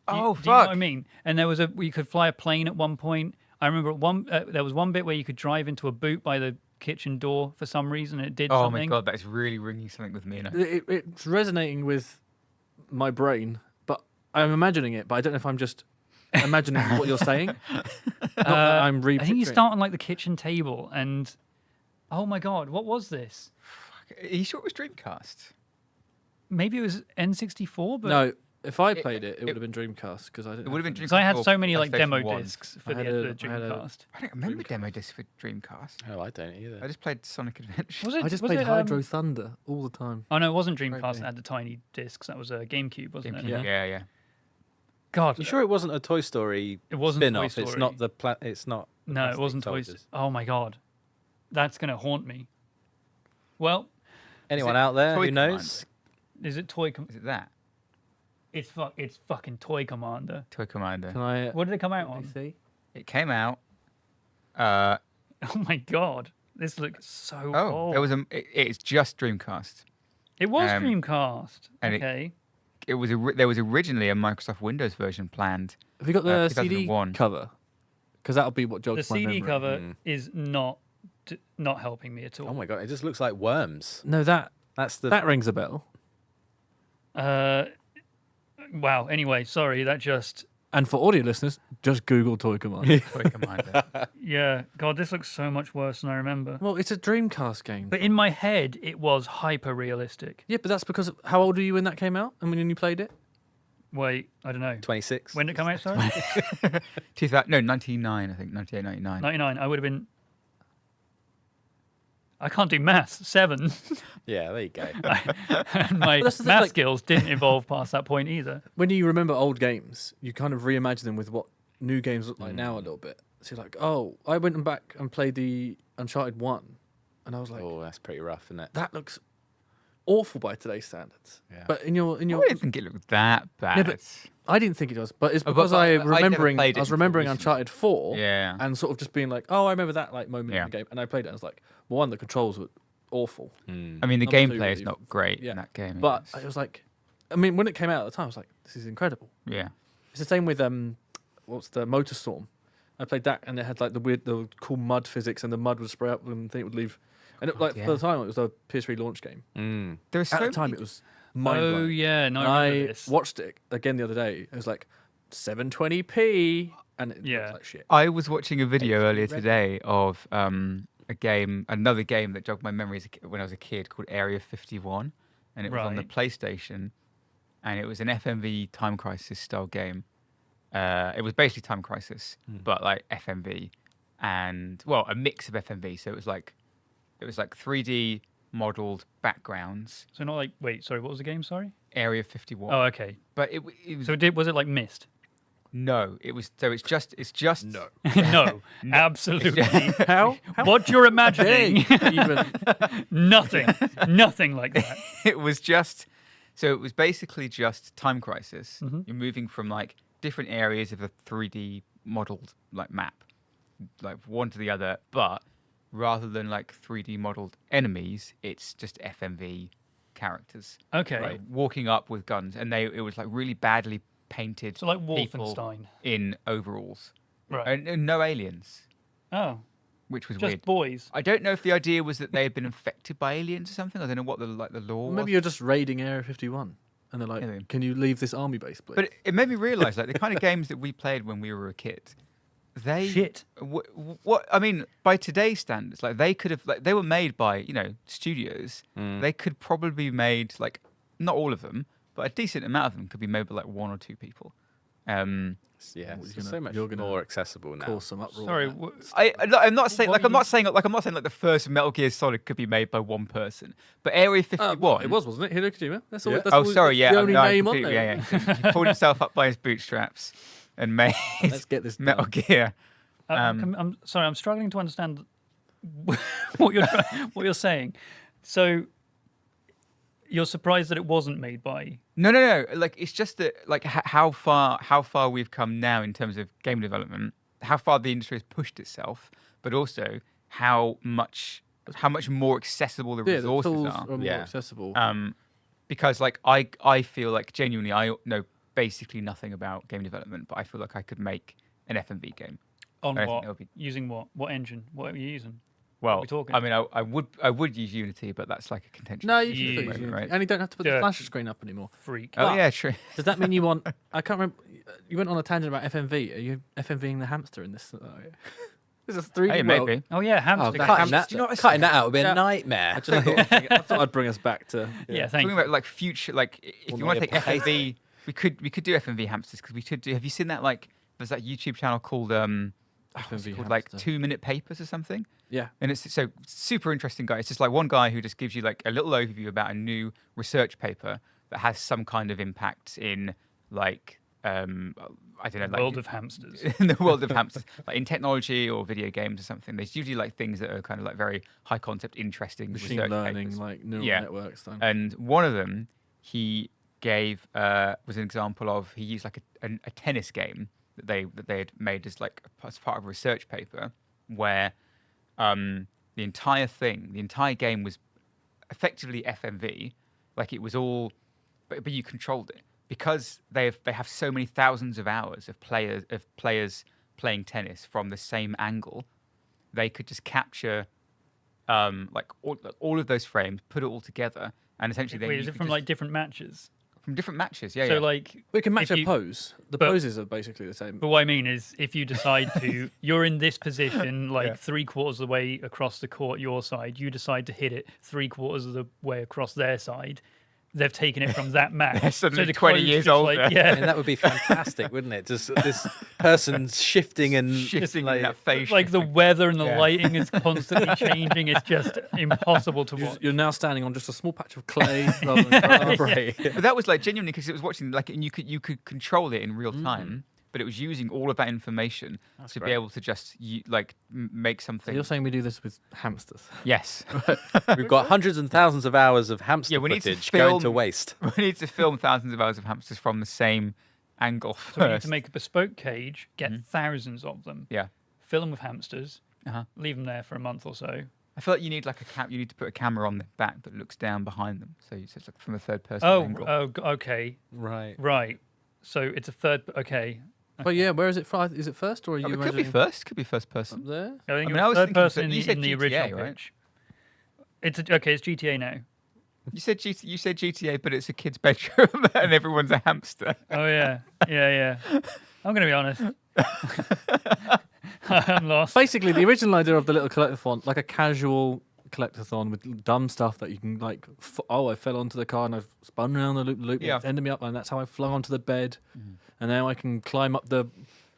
Do you know what I fuck. mean? And there was you could fly a plane at one point. I remember there was one bit where you could drive into a boot by the kitchen door for some reason. And it did Oh something. my god, that's really ringing something with me. It's resonating with my brain, but I'm imagining it. But I don't know if I'm just imagining what you're saying. Not that I'm I think you re-picturing. start on like the kitchen table, and oh my god, what was this? Are you sure it was Dreamcast? Maybe it was N64, but No, if I played it, it would have been Dreamcast because I didn't. It would have been Dreamcast. because I had or so many like PlayStation demo 1. discs for I the had a- Dreamcast. I don't remember demo discs for Dreamcast. Oh, I don't either. I just played Sonic Adventure. Was it? I just was played it, Hydro Thunder all the time. Oh no, it wasn't Dreamcast. game. That had the tiny discs. That was a GameCube, wasn't GameCube. it? Yeah, yeah. God, You sure it wasn't a Toy Story It wasn't Toy spin-off? It's Story. not the It's not. the no, it Plastic wasn't Toy. Soldiers. Oh my god, that's gonna haunt me. Well, Anyone it out there Toy who knows? is it Toy? Is it that? It's fucking Toy Commander. Toy Commander. Can I? What did it come out let me on? see. It came out. Oh my god, this looks so old. There was it's just Dreamcast. It was um, Dreamcast. and Okay. It was there was originally a Microsoft Windows version planned. Have you got the CD 2001. cover? Because that'll be what jogs The my CD memory. cover is not helping me at all. Oh my god! It just looks like worms. No, that That's the. that rings a bell. Wow. Anyway, sorry. That just And for audio listeners, just Google Toy Commander. Toy Commander. yeah. God, this looks so much worse than I remember. Well, it's a Dreamcast game. But in my head, it was hyper realistic. Yeah, but that's because of how old were you when that came out? And when you played it? Wait, I don't know. 26. When did it come out? Sorry, 2000, no, 99, I think, 98, 99. 99. I would have been. I can't do maths. 7. Yeah, there you go. And my that's the thing, math like- skills didn't evolve past that point either. When you remember old games, you kind of reimagine them with what new games look like now a little bit. So you're like, oh, I went back and played the Uncharted 1. And I was like, Oh, that's pretty rough, isn't it? that looks awful by today's standards. Yeah. But in your I didn't think it looked that bad. but I didn't think it was, but it's Oh, but because I never remembering played it I was until remembering recently. Uncharted 4 Yeah. and sort of just being like, oh, I remember that like moment Yeah. in the game, and I played it and I was like, well, one, the controls were awful, I mean, Number the two gameplay is really- not great yeah. in that game. but yes. it was like, I mean, when it came out at the time, I was like, this is incredible. Yeah. It's the same with what's the Motorstorm? I played that and it had like the cool mud physics, and the mud would spray up and then it would leave. And it, like yeah. for the time, it was a PS3 launch game. There was At so the time, many, it was Mind Oh blowing. yeah, no, And I I remember this. watched it again the other day. It was like 720p, and it Yeah. looks like shit. I was watching a video HD earlier render. today of another game that jogged my memory when I was a kid called Area 51, and it was on the Right. PlayStation, and it was an FMV Time Crisis style game. It was basically Time Crisis, but like FMV, and well, a mix of FMV. So it was like 3D modeled backgrounds. So not like wait, sorry, what was the game? Sorry. Area 51. Oh, okay. But it was So was it like Mist? no, it was so it's just No. No, absolutely. How? What you're imagining? Even Nothing like that. it was basically just Time Crisis. Mhm. You're moving from like different areas of a 3D modeled like map, like one to the other, but rather than like 3D modeled enemies, it's just FMV characters. Okay. Like, walking up with guns, and it was like really badly painted. So like people Wolfenstein. in overalls, Right. and no aliens, Oh, which was just weird. boys. I don't know if the idea was that they had been infected by aliens or something. I don't know what the law was. maybe you're just raiding Area 51, and they're like, Yeah. "Can you leave this army base, please?" But it made me realize, like, the kind of games that we played when we were a kid, they Shit. What I mean, by today's standards, like they could have, like, they were made by studios. They could probably be made, like, not all of them, but a decent amount of them could be made by like one or two people. Yeah, Well, it's you're so gonna- much you're gonna more accessible now. cause some uproar. Sorry. on that. I'm not saying What like I'm you- not saying like the first Metal Gear Solid could be made by one person, but Area 51. Well, it was, wasn't it? Hideo Kojima. That's all. Yeah. That's Oh, all, sorry, that's yeah, the only no, I name on completely- there. yeah. He pulled himself up by his bootstraps and made Let's get this Metal done. Gear. I'm sorry. I'm struggling to understand what you're saying. So you're surprised that it wasn't made by. No. Like, it's just that, like, how far we've come now in terms of game development, how far the industry has pushed itself, but also how much more accessible the Yeah, the resources tools are. are more Yeah. accessible. Because, like, I feel like genuinely I know basically nothing about game development, but I feel like I could make an FMV game. On I think what? that would be- Using what? What engine? What are you using? Well, we talking? I mean, I would use Unity, but that's like a contention. No, you you can can use use it, Unity. right? And you don't have to put Yeah. the flash screen up anymore. Freak. Oh But- yeah, true. Does that mean you want? I can't remember. You went on a tangent about FMV. Are you FMVing the hamster in this scenario? This is a 3D Hey, world. maybe. Oh yeah, hamster. that cam- Cutting that, Do you know what I cutting said? that out would be Yeah. a nightmare. I just I thought I'd bring us back to. yeah, thank Talking you. about like future, like if Well, you want to not take your FMV, we could do FMV hamsters because we could do. Have you seen that? Like, there's that YouTube channel called what's it FMV called, like hamster. 2-minute papers or something. Yeah. And it's so super interesting guy. It's just like one guy who just gives you like a little overview about a new research paper that has some kind of impact in like I don't know, like World of hamsters. in the world of hamsters, like in technology or video games or something. There's usually like things that are kind of like very high concept, interesting Machine research learning, papers. like neural Yeah. networks. Then. And one of them he gave was an example of he used like a tennis game that they had made as like as part of a research paper where the entire game was effectively FMV, like it was all, but you controlled it because they have so many thousands of hours of players playing tennis from the same angle. They could just capture like all of those frames, put it all together, and essentially then Wait, you is it could from just- like different matches? from different matches? Yeah, So yeah. like, We can match if a you- pose. The but- poses are basically the same. but what I mean is, if you decide to, you're in this position, like Yeah. 3/4 of the way across the court, your side. You decide to hit it 3/4 of the way across their side. They've taken it from that match. They're suddenly the 20 close years just like- older. yeah, And that would be fantastic, wouldn't it? Just this person shifting and shifting like, that face. like the weather and the Yeah. lighting is constantly changing. It's just impossible to You're, watch. you're now standing on just a small patch of clay rather than grass. Right. But that was like genuinely because it was watching like, and you could control it in real time, but it was using all of that information to great. be able to just make So something. you're saying we do this with hamsters? Yes, We've got hundreds and thousands of hours of hamster Yeah, we need to footage going to film- waste. we need to film thousands of hours of hamsters from the same angle So we need first. to make a bespoke cage, get thousands of them, Yeah, fill them with hamsters, uh-huh. leave them there for a month or so. I feel like you need like you need to put a camera on the back that looks down behind them, so it's like from a third person angle. Okay, Right. right. So it's a third. Okay, But yeah, where is it from? Is it first or are you Oh, it could be imagining first. Could be first person. up there? I think I mean, it I was was third thinking person that- in you the, said in the GTA, original right? pitch. It's GTA now. You said GTA, but it's a kid's bedroom and everyone's a hamster. Oh yeah. I'm gonna be honest. I'm lost. Basically, the original idea of the little collectathon, like a casual collectathon with dumb stuff that you can like. I fell onto the car and I've spun around the loop. Yeah. It's ended me up, and that's how I flung onto the bed. And now I can climb up the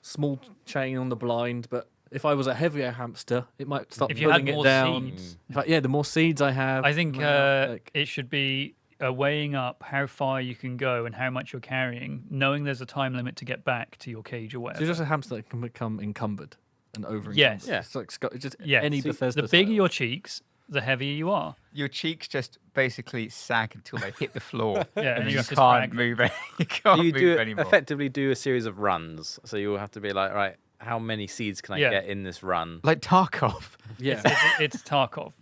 small chain on the blind. But if I was a heavier hamster, it might start If you had pulling it more down. seeds. The more seeds I have, I think like, it should be weighing up how far you can go and how much you're carrying, knowing there's a time limit to get back to your cage or so whatever. you're just a hamster that can become encumbered and over. Yes. Yeah. It's like it's just Yes. any See, Bethesda. the bigger title. your cheeks, the heavier you are. Your cheeks just basically sag until they hit the floor. Yeah, and you you have to can't drag move. You can't You move do anymore. effectively do a series of runs, so you'll have to be like, right, how many seeds can I Yeah. get in this run? Like Tarkov. Yeah. It's Tarkov,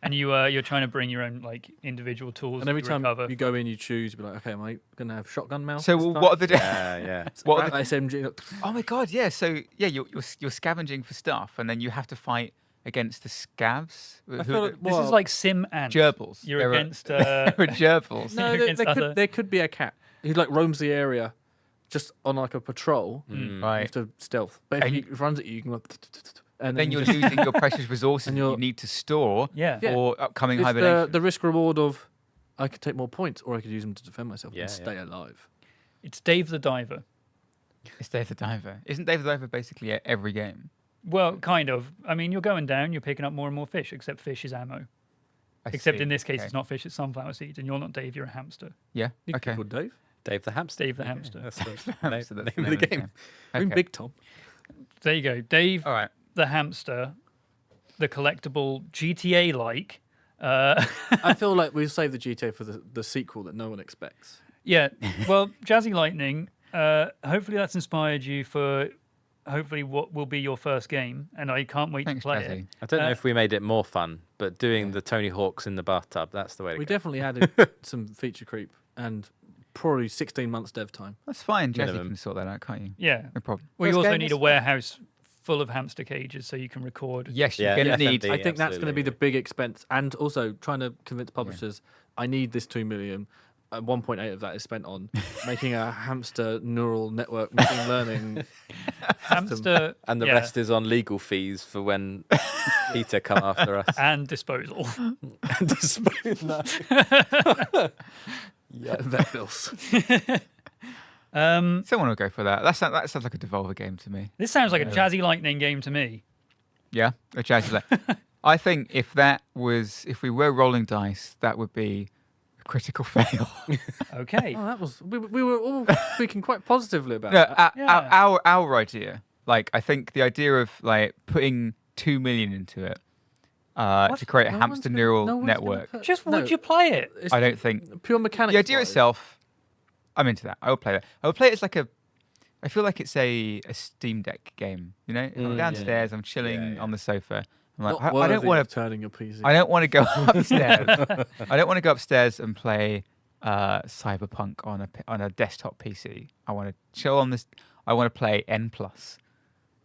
and you're trying to bring your own like individual tools. And every to time recover. you go in, you choose. You be like, okay, am I gonna have shotgun mouth? So this what time? are the? Yeah. What are the SMG? Oh my god, yeah. So yeah, you're scavenging for stuff, and then you have to fight against the scavs. I feel like, This is like Sim Ant. gerbils. You're There are- against. there are gerbils. No, against there other- could be a cat who like roams the area, just on like a patrol. You Right. have to stealth, but if And he runs at you, you can. And Then you're just- losing your precious resources And that you you're- need to store Yeah. Yeah. for upcoming it's hibernation. the risk reward of I could take more points, or I could use them to defend myself Yeah, and yeah. stay alive. It's Dave the Diver. It's Dave the Diver. Isn't Dave the Diver basically at every game? Well, kind of. I mean, you're going down. You're picking up more and more fish. Except fish is ammo. I Except see. in this case, Okay. it's not fish. It's sunflower seeds. And you're not Dave. You're a hamster. Yeah. You could be Okay. called Dave. Dave the hamster. Dave the hamster. That's the Hamster, name, that's name of the game. Bring Okay. Big Tom. There you go. Dave All right. the hamster, the collectible GTA-like. I feel like we'll save the GTA for the sequel that no one expects. Yeah. Well, Jazzy Lightning. Hopefully that's inspired you for hopefully what will be your first game, and I can't wait Thanks, to play Jazzy. it. I don't know if we made it more fun, but doing the Tony Hawks in the bathtub, that's the way to We go. definitely added some feature creep and probably 16 months dev time. That's fine. Jazzy Minimum. can sort that out, can't you? Yeah. No problem. Well, you First also game need is- a warehouse full of hamster cages so you can record. Yes, you're Yeah, gonna need. definitely. I think that's going to be absolutely. the big expense, and also trying to convince publishers I need this 2 million. 1.8 of that is spent on making a hamster neural network machine learning. Hamster And the yeah, rest is on legal fees for when Peter come after us. and disposal. Vet bills. Someone will go for that. That sounds like a Devolver game to me. This sounds like a Jazzy Lightning game to me. Yeah, a Jazzy. I think if we were rolling dice, that would be a critical fail. Okay. Oh, that was we were all speaking quite positively about No, that. Yeah. our idea. Like, I think the idea of like putting 2 million into it to create a No hamster one's neural no one's gonna network. put- Just no, would you play it? it's I don't think pure mechanics. the idea wise. itself. I'm into that. I will play that. I will play it as like a. I feel like it's a Steam Deck game. You know, I'm downstairs. I'm chilling Yeah. on the sofa. I'm like, Not I don't worthy want of to. turning your PC. I don't want to go upstairs. I don't want to go upstairs and play Cyberpunk on a desktop PC. I want to chill on this. I want to play N plus,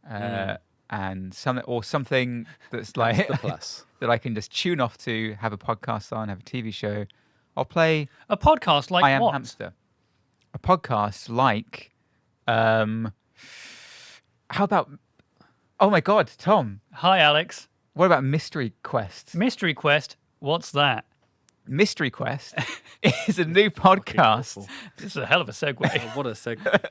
and something that's like the plus. that I can just tune off to, have a podcast on, have a TV show. I'll play A podcast like I Am what? Hamster. A podcast like, how about? Oh my God, Tom! Hi, Alex. What about Mystery Quest? Mystery Quest. What's that? Mystery Quest is a new podcast. Awful. This is a hell of a segue. Oh, what a segment.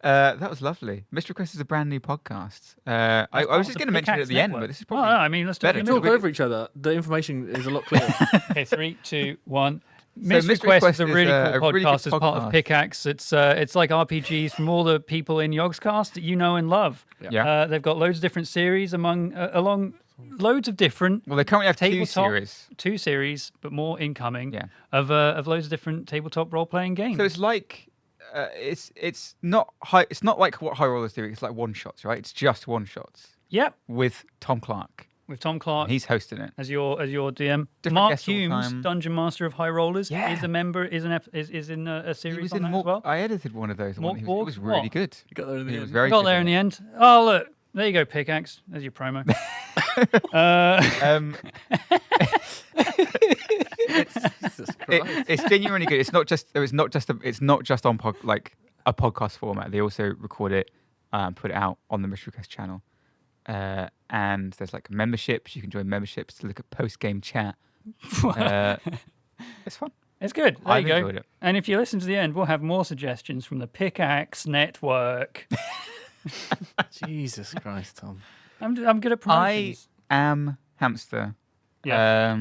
That was lovely. Mystery Quest is a brand new podcast. I was just going to mention it at the end, but this is probably Oh, no, I mean, let's do it better. in a Talk minute. over each other. The information is a lot clearer. Okay, 3, 2, 1. Mystery Mystery Quest Quest is a really is cool a really podcast good as part of podcast. Pickaxe. It's like RPGs from all the people in Yogscast that you know and love. Yeah. They've got loads of different series along loads of different Well, they currently have 2 tabletop series. 2 series, but more incoming. Yeah. Of loads of different tabletop role playing games. So it's like it's not high. It's not like what High Rollers do. It's like one shots, right? It's just one shots Yep, with Tom Clark. with Tom Clark He's hosting it. as your DM. Different Mark guests all the Humes, time. Dungeon Master of High Rollers, Yeah. is a member. Is in a He series was on in that more. as well. I edited one of those. More- It was really what? good. You got there in the He end. was very Got good there at in it. the end. Oh look, there you go, Pickaxe. There's your promo. Um, It's genuinely good. It's not just on like a podcast format. They also record it, put it out on the Mystery Quest channel. And there's like memberships. You can join memberships to look at post-game chat. It's fun. It's good. There I've you go. enjoyed it. And if you listen to the end, we'll have more suggestions from the Pickaxe Network. Jesus Christ, Tom. I'm good at promotions. I am hamster. Yeah.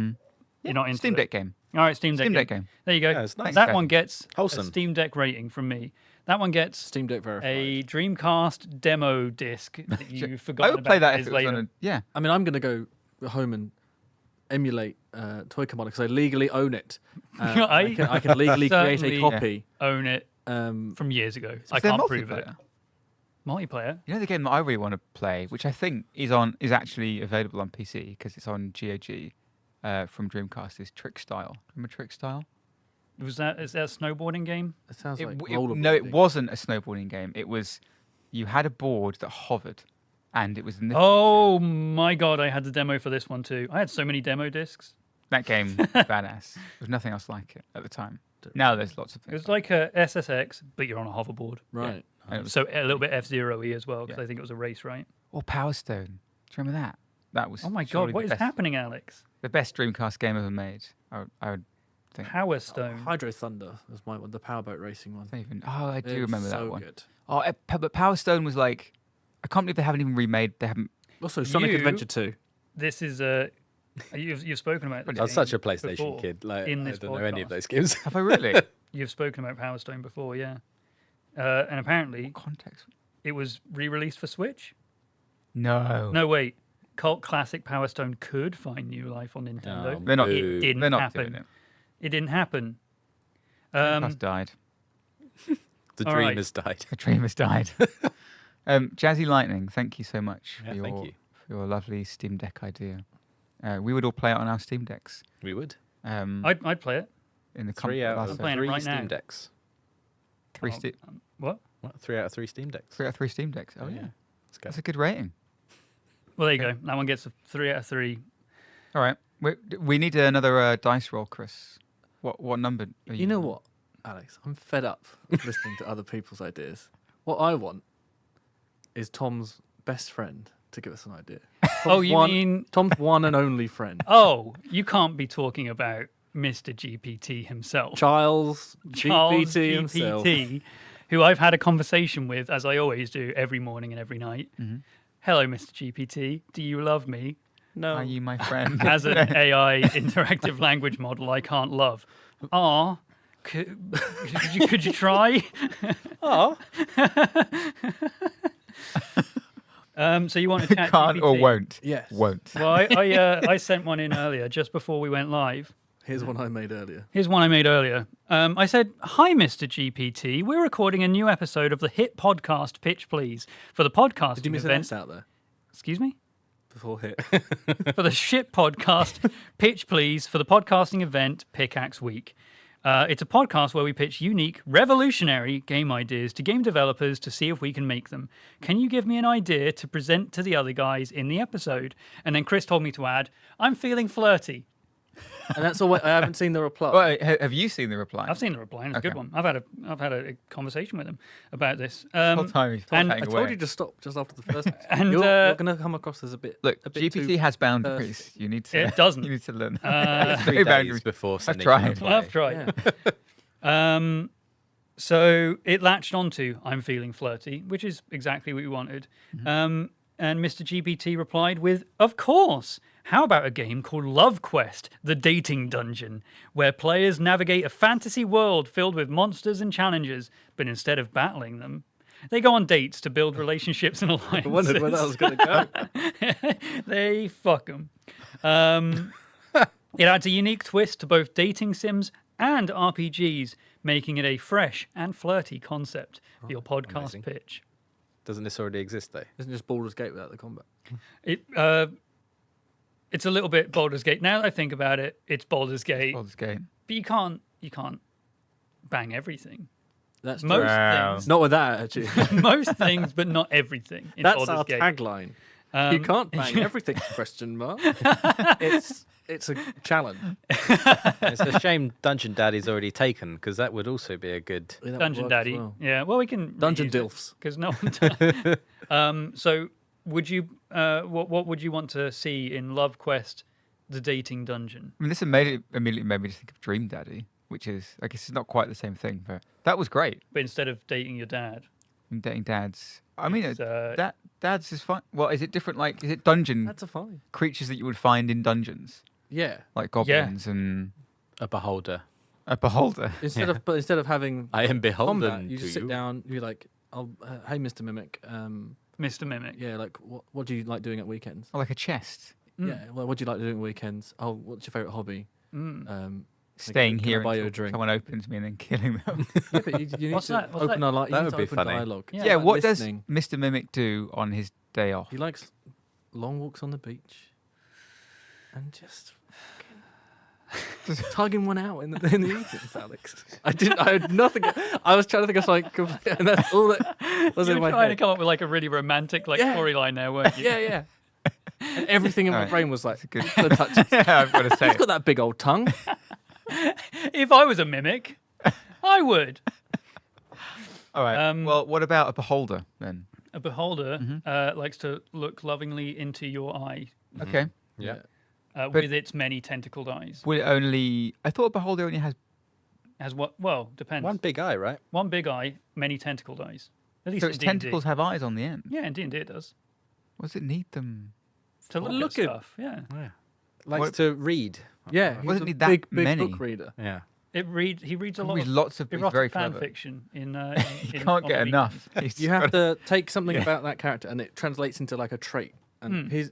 You're not into Steam it. Deck game. All right, Steam Deck. Steam Deck game. There you go. Yeah, it's nice. That Okay. one gets Wholesome. a Steam Deck rating from me. That one gets Steam Deck verified. a Dreamcast demo disc that you I forgot would play about that days if it was later. on a yeah. I mean, I'm going to go home and emulate Toy Commander because I legally own it. I can legally create certainly a copy. Own it Um, from years ago. I Is there can't prove it. multiplayer? Multiplayer? You know the game that I really want to play, which I think is actually available on PC because it's on GOG from Dreamcast, is Trick Style. Remember Trick Style? Is that a snowboarding game? it sounds like No, it rollerblading. wasn't a snowboarding game. It was you had a board that hovered, and it was in the Oh my god, I had the demo for this one too. I had so many demo discs. that game badass. There was nothing else like it at the time. Now there's lots of It things. was like a SSX, but you're on a hoverboard. Right. And it was, So a little bit F-Zero-y as well, because Yeah. I think it was a race, right? or Power Stone. Do you remember that? That was Oh my surely god, what the is best, happening, Alex? the best Dreamcast game ever made. I would think. Power Stone. Hydro Thunder was my one, the powerboat racing one. I don't even. Oh, I do It's remember that so one. Good. Oh, but Power Stone was like, I can't believe they haven't even remade. They haven't. Also, Sonic You- Adventure 2. This is you've spoken about this I was such a game PlayStation before kid. Like, in I this don't know any of podcast. those games. Have I really? You've spoken about Power Stone before, yeah. And apparently Context. it was re-released for Switch. No. No, wait. Cult classic Power Stone could find new life on Nintendo. Oh, They're not. Boo. It didn't They're not happen. doing it. It didn't happen. Dreamcast died. The All dream right. has died. The dream has died. Jazzy Lightning, thank you so much Yeah, for, thank your, you. for your lovely Steam Deck idea. We would all play it on our Steam Decks. We would. I'd play it. In the 3 out last of playing it 3 right Steam now. Decks. three, What? What? 3 out of 3 Steam Decks. 3 out of 3 Steam Decks. Oh, Oh, yeah. yeah. Let's go. That's a good rating. Well, there you go. That one gets a 3 out of 3. All right. We need another dice roll, Chris. What number are you You know what, Alex? I'm fed up listening to other people's ideas. What I want is Tom's best friend to give us an idea. Oh, you one, mean? Tom's one and only friend? Oh, you can't be talking about Mr. GPT himself. Charles Charles GPT himself. GPT, who I've had a conversation with, as I always do, every morning and every night. Mm-hmm. Hello, Mr. GPT. Do you love me? No. Are you my friend? As an AI interactive language model, I can't love. Could you try? Oh, So you want to chat Can't or won't? Yes. Won't. Well, I sent one in earlier, just before we went live. Here's one I made earlier. Here's one I made earlier. I said, "Hi, Mr. GPT. We're recording a new episode of the hit podcast Pitch Please for the podcasting Did you miss an event." S out there Excuse me. before hit? For the shit podcast Pitch Please for the podcasting event Pickaxe Week. It's a podcast where we pitch unique, revolutionary game ideas to game developers to see if we can make them. Can you give me an idea to present to the other guys in the episode? And then Chris told me to add, I'm feeling flirty. And that's all. I haven't seen the reply. Well, have you seen the reply? I've seen the reply, and it's a good Okay. one. I've had a conversation with him about this. The whole time he's and chatting I away. told you to stop just after the first. And, you're going to come across as a bit. Look, a bit GPT too- has boundaries. You need to. It doesn't. You need to learn. Uh, 3 No days boundaries. before sending tried. you a reply. Well, I've tried. Yeah. So it latched onto I'm feeling flirty, which is exactly what we wanted. And Mr. GPT replied with, of course. How about a game called Love Quest, the dating dungeon, where players navigate a fantasy world filled with monsters and challenges, but instead of battling them, they go on dates to build relationships and alliances. I wondered where that was going to go. They fuck 'em. It adds a unique twist to both dating sims and RPGs, making it a fresh and flirty concept for your podcast amazing. pitch. Doesn't this already exist, though? Isn't just Baldur's Gate without the combat? It's a little bit Baldur's Gate. Now that I think about it, it's Baldur's Gate, Baldur's Gate. but you can't bang everything. That's Most Wow. things, not with that attitude. most things, but not everything. In That's Baldur's our Gate. tagline. You can't bang everything? Question mark. It's a challenge. It's a shame Dungeon Daddy's already taken because that would also be a good. Yeah, that would Dungeon work as Daddy. well. Yeah, well, we can Dungeon Dilfs. because no one. So, would you? What would you want to see in Love Quest, the dating dungeon? I mean, this immediately made me just think of Dream Daddy, which is, I guess, it's not quite the same thing, but that was great. But instead of dating your dad, And dating dads. I mean, It's, dads is fine. Well, is it different? Like, is it dungeon That's a fine. creatures that you would find in dungeons, Yeah. like goblins and A beholder. a beholder? Instead of having I am beholden combat, you to just you. sit down. You're like, "Oh, hey, Mr. Mimic. Mr. Mimic. Yeah, like, what do you like doing at weekends? Or like a chest. Yeah, well, what do you like doing at weekends? Oh, what's your favorite hobby? Staying can I here buy you a until drink? someone opens me and then killing them. Yeah, but you need What's to that? What's open that? a That would be funny. dialogue. Yeah. Yeah, Like what listening. does Mr. Mimic do on his day off? He likes long walks on the beach and just fucking tugging one out in the evenings, Alex. I had nothing. I was trying to think of something, and that's all that was You in were my trying to head. come up with like a really romantic Yeah. storyline there, weren't you? Yeah, yeah. And everything in my Alright. brain was like, good- "Gotta touch it. Yeah, I've got to say. He's got that big old tongue." If I was a mimic, I would. All right. Well, what about a beholder then? A beholder likes to look lovingly into your eye Okay. Yeah. with its many tentacled eyes. Will it only? I thought a beholder only has. Has what? Well, depends. One big eye, right? One big eye, many tentacled eyes. At least So in its D&D. tentacles have eyes on the end. Yeah, in D&D it does. What does it need them? To look, look at at- stuff. Yeah. Yeah. Likes What- to read. Yeah, Wasn't he's a he that big many? book reader. Yeah. He reads a He lot reads of lots of. He's erotic very fan clever. fiction in. He can't get enough. He's You got- have to take something about that character, and it translates into like a trait. And he's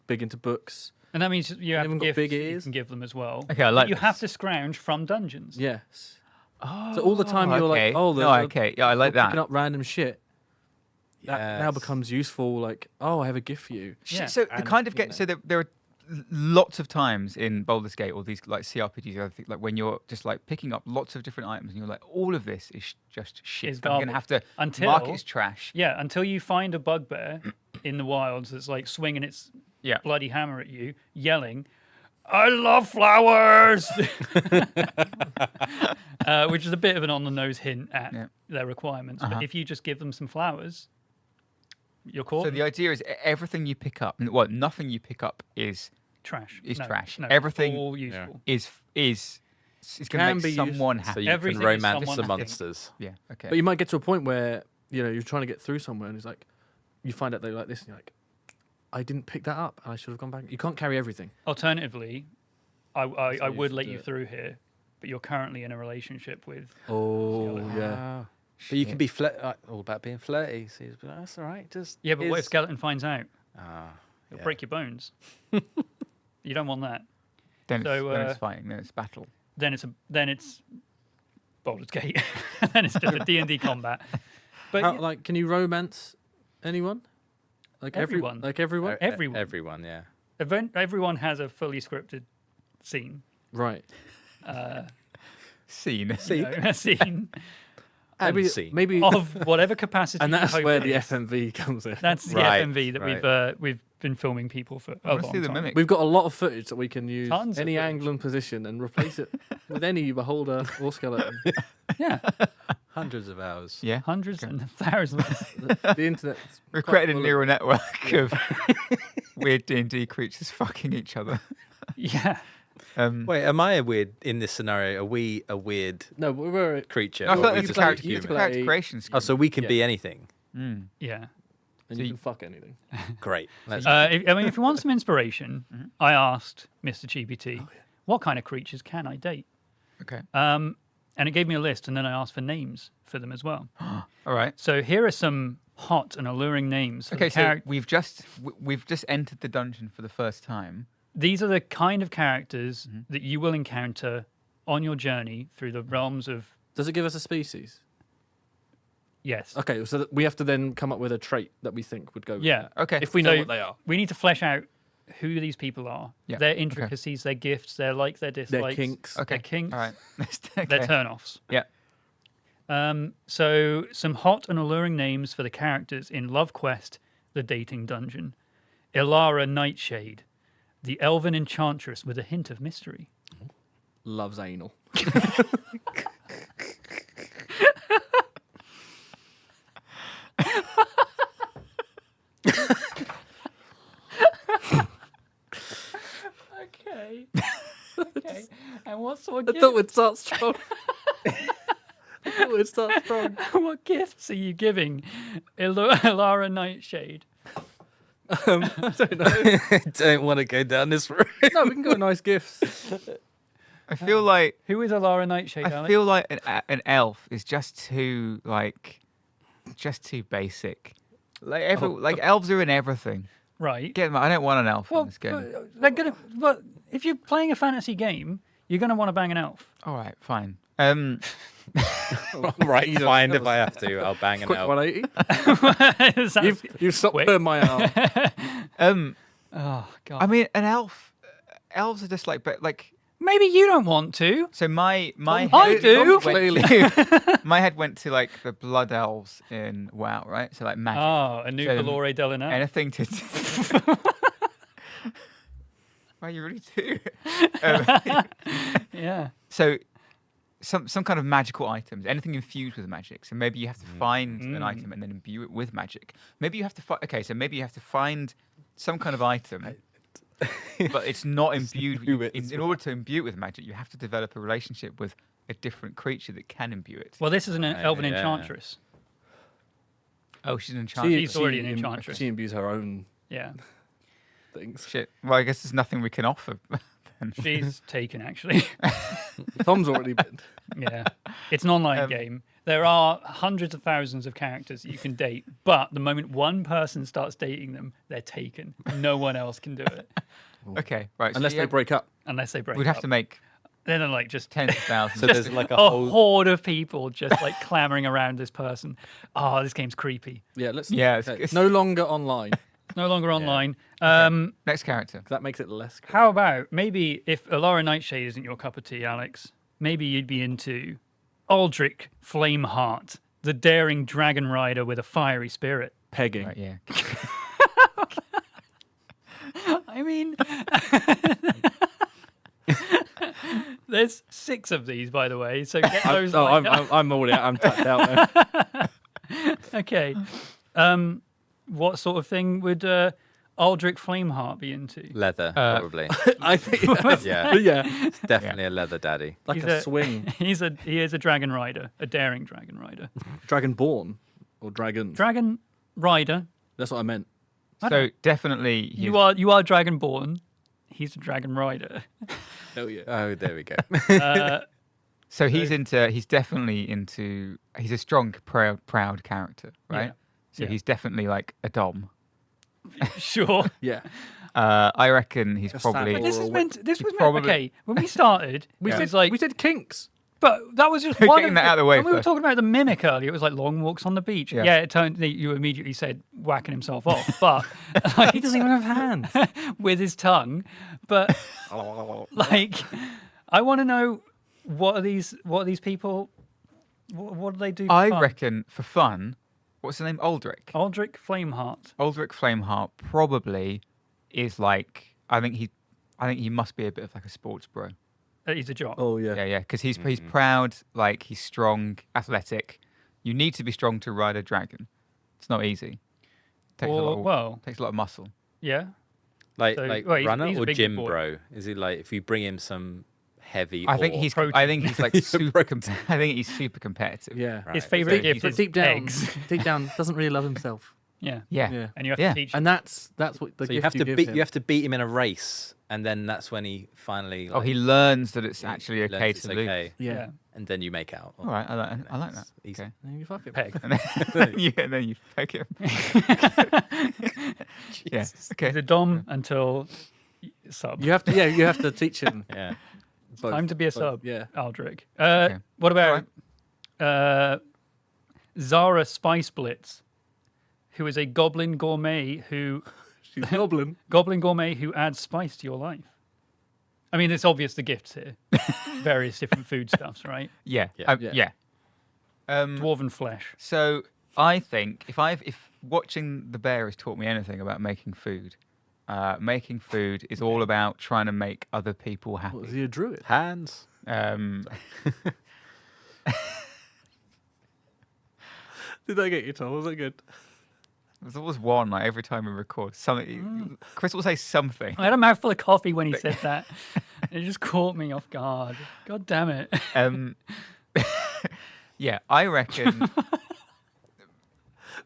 big into books. And that means you have Anyone got gifts big that you ears? can give them as well. Okay, I But like you have to this. scrounge from dungeons. Yes. So all the time you're okay. like, oh, no, okay, yeah, I like picking that. up random shit. That now Yes. becomes useful. Like, oh, I have a gift for you. Yeah. So the And, kind of you get know. so there are lots of times in Baldur's Gate or these like CRPGs, I think, like when you're just like picking up lots of different items and you're like, all of this is just shit. Is I'm gonna have to Until- mark it's trash. Yeah, until you find a bugbear in the wilds that's like swinging its Yeah. bloody hammer at you, yelling, "I love flowers," which is a bit of an on-the-nose hint at Yeah. their requirements. Uh-huh. But if you just give them some flowers, you're caught. So the idea is everything you pick up, well, nothing you pick up is trash. is No, trash. no, Everything- all useful. is going Can to make be someone useful. happy. So you Everything can is romance someone the happy. monsters. Yeah. Okay. But you might get to a point where you're trying to get through somewhere, and it's like you find out they like this, and you're like, I didn't pick that up. I should have gone back. You can't carry everything. Alternatively, I you would should let do you it. through here, but you're currently in a relationship with. Oh yeah. Ah. But you can be all about being flirty. So he's like, that's all right. Just Yeah, but what if is- Skeleton finds out? Ah, It'll yeah. break your bones. You don't want that. then, so, then it's fighting. Then it's battle. Then it's Baldur's Gate. Then it's just a D&D combat. But How, like, can you romance anyone? Like Everyone. Like everyone. Everyone. Everyone, yeah. everyone has a fully scripted scene. Right. Scene. You know, a scene And Maybe scene. maybe. of whatever capacity. And you that's hope where it the is. FMV comes in. That's the Right, FMV that right. we've been filming people for I a want to long see the time. mimic. We've got a lot of footage that we can use Tons of any footage. angle and position and replace it with any beholder or skeleton. Yeah, Hundreds of hours. Yeah. hundreds and thousands. The internet. We've created a neural network of weird D&D creatures fucking each other. Yeah, Wait, am I a weird in this scenario? Are we a weird No, we were. creature? I or feel are like we it's just a character, you it's a play- character creation scheme. Oh, so we can Yeah. be anything. yeah. And So you you- can fuck anything. Great. Let's If you want some inspiration, Mm-hmm. I asked Mr. GPT, Oh, what kind of creatures can I date? Okay. And it gave me a list, and then I asked for names for them as well. All right. So here are some hot and alluring names for Okay, the so characters. we've just entered the dungeon for the first time. These are the kind of characters Mm-hmm. that you will encounter on your journey through the realms of Does it give us a species? yes. Okay, so that we have to then come up with a trait that we think would go. With Yeah. Okay. If we know So what they are. we need to flesh out who these people are, Yeah, their okay. intricacies, their gifts, their likes, their dislikes, kinks. Okay. their kinks, All right. their Okay. turn-offs. Yeah. So some hot and alluring names for the characters in Love Quest: The Dating Dungeon. Ilara Nightshade, the elven enchantress with a hint of mystery. Loves anal. Okay. Okay. And what sort I thought we'd start strong. I thought we'd start strong. what gifts are you giving Ilara Nightshade? I don't know. I don't want to go down this road. No, we can go nice gifts. I feel like Who is Ilara Nightshade, I Alex? feel like an elf is just too basic. Like elves are in everything. Right. Get them. I don't want an elf Well, in this game. but if you're playing a fantasy game, you're gonna want to bang an elf. All right, fine. Right, fine. If I have to, I'll bang an Quick elf. 180. Sounds- You've stopped Quick. per my arm. oh God. I mean, an elf. Elves are just like. Maybe you don't want to. So my I head do. went to- my head went to like the blood elves in WoW, right? So like magic. Oh, a new So, Valore Delina. Anything to. Well, you really do. Yeah. So, some kind of magical items, anything infused with magic. So maybe you have to find an item and then imbue it with magic. Maybe you have to so maybe you have to find some kind of item, but it's not imbued. do it In order to imbue it with magic, you have to develop a relationship with a different creature that can imbue it. Well, this is an elven yeah. enchantress. Oh, she's an enchantress. She's already an enchantress. She imbues her own Yeah. things. Shit. Well, I guess there's nothing we can offer. then. She's taken, actually. Tom's already been. Yeah. It's an online game. There are hundreds of thousands of characters that you can date, but the moment one person starts dating them, they're taken. No one else can do it Okay, right. Unless so they break up. unless they break we'd have up. to make Then they're like just tens of thousands. So there's like a a whole. horde of people just like clamoring around this person. Oh, this game's creepy. Yeah, let's. Yeah, It's no longer online. No longer online. Next character. That makes it less. How about maybe if Alara Nightshade isn't your cup of tea, Alex, maybe you'd be into Aldrich Flameheart, the daring dragon rider with a fiery spirit. Pegging. Right, yeah. I mean, there's 6 of these, by the way, so get those. lined up. I'm already. I'm tapped out. Okay. What sort of thing would Aldrich Flameheart be into? Leather, probably. I think. Yeah. Yeah. It's definitely a leather daddy. Like He's a swing. He is a dragon rider, a daring dragon rider. Dragonborn or dragon. Dragon rider. That's what I meant. So definitely You are dragonborn. He's a dragon rider. Oh yeah. Oh, there we go. So he's definitely into. He's a strong, proud character, right? Yeah. So Yeah. he's definitely like a dom. Sure. Yeah. I reckon he's Like a probably. sandal. This is meant. This was meant. probably- Okay, when we started, We it said was like, we said kinks. but that was just We're one. getting that out of the way When we were first. talking about the mimic earlier, it was like long walks on the beach. Yeah. Yeah, it turned. You immediately said whacking himself off, but like, He doesn't even have hands. with his tongue. But like, I want to know what are these people? What do they do? For I fun? reckon for fun. What's the name? Aldrich. Aldrich Flameheart. Aldrich Flameheart probably is like. I think he must be a bit of like a sports bro. He's a jock. Oh yeah. Yeah, because he's proud, like he's strong, athletic. You need to be strong to ride a dragon. It's not easy. Takes takes a lot of muscle. Yeah. Like So- like well, he's- runner he's a or big gym boy. bro? Is he like if you bring him some heavy? I think ore- he's. protein. I think he's like He's a super. I think he's super competitive. Yeah. Right, His favorite okay. gift But is deep down, eggs. deep down, doesn't really love himself. Yeah. Yeah. Yeah. And you have Yeah. to teach him. And that's what the So gift you have to give beat him. you have to beat him in a race, and then that's when he finally. Oh, like, he learns that it's he actually learns okay it's to lose. okay, Yeah. and then you make out. All right, I like that. Easy. Okay. And you fuck it. Peg. And then you poke him. Yeah. Okay. He's a dom until sub. You have to. Yeah. You have to teach him. Yeah. both. Time to be a Both, sub. Yeah. Aldrich. Okay. What about Zara Spice Blitz, who is a goblin gourmet who She's goblin. adds spice to your life? I mean, it's obvious the gifts here. Various different foodstuffs, right? Yeah. Yeah. Yeah. Dwarven flesh. So I think if watching The Bear has taught me anything about making food, making food is all about trying to make other people What, happy. is he a druid? Hands. Did that get you, Tom? Was that good? There's always one, like every time we record. Something. Chris will say something. I had a mouthful of coffee when he said that. It just caught me off guard. God damn it. Yeah, I reckon.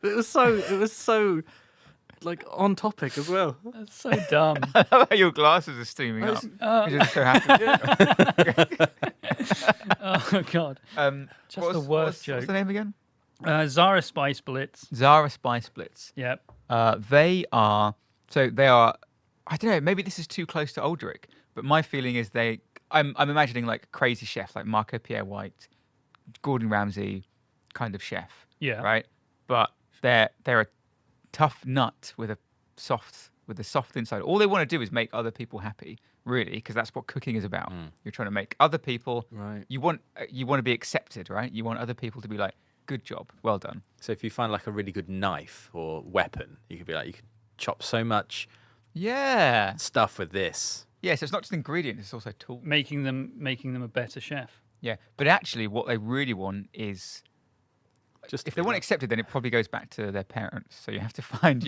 It was so like on topic as well. That's so dumb. I love how your glasses are steaming up. You're just so happy. Oh, God. Just the worst joke. What's the name again? Zara Spice Blitz. Zara Spice Blitz. Yep. They are. I don't know. Maybe this is too close to Aldrich, but my feeling is I'm imagining like crazy chefs, like Marco Pierre White, Gordon Ramsay, kind of chef. Yeah. Right. But they're a tough nut with a soft inside. All they want to do is make other people happy, really, because that's what cooking is about. You're trying to make other people. Right. You want to be accepted, right? You want other people to be like, good job, well done. So if you find like a really good knife or weapon, you could be like, you could chop so much Yeah. stuff with this. Yeah. So it's not just ingredients; it's also tools. Making them a better chef. Yeah. But actually, what they really want is. Just If they want accepted, then it probably goes back to their parents. So you have to find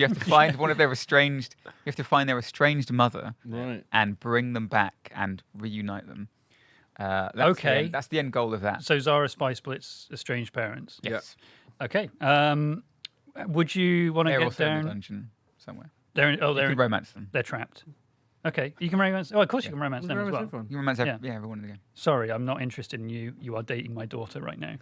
one of their estranged. You have to find their estranged mother Right. and bring them back and reunite them. That's Okay. that's the end goal of that. So Zara Spice Blitz, estranged parents. Yes, Okay. Would you want to they're get also in the down? dungeon somewhere. They're You they're can romance them. they're trapped. Okay. You can romance. Oh, of course you can romance them as well. You can romance Yeah. everyone in the game. Sorry, I'm not interested in you. You are dating my daughter right now.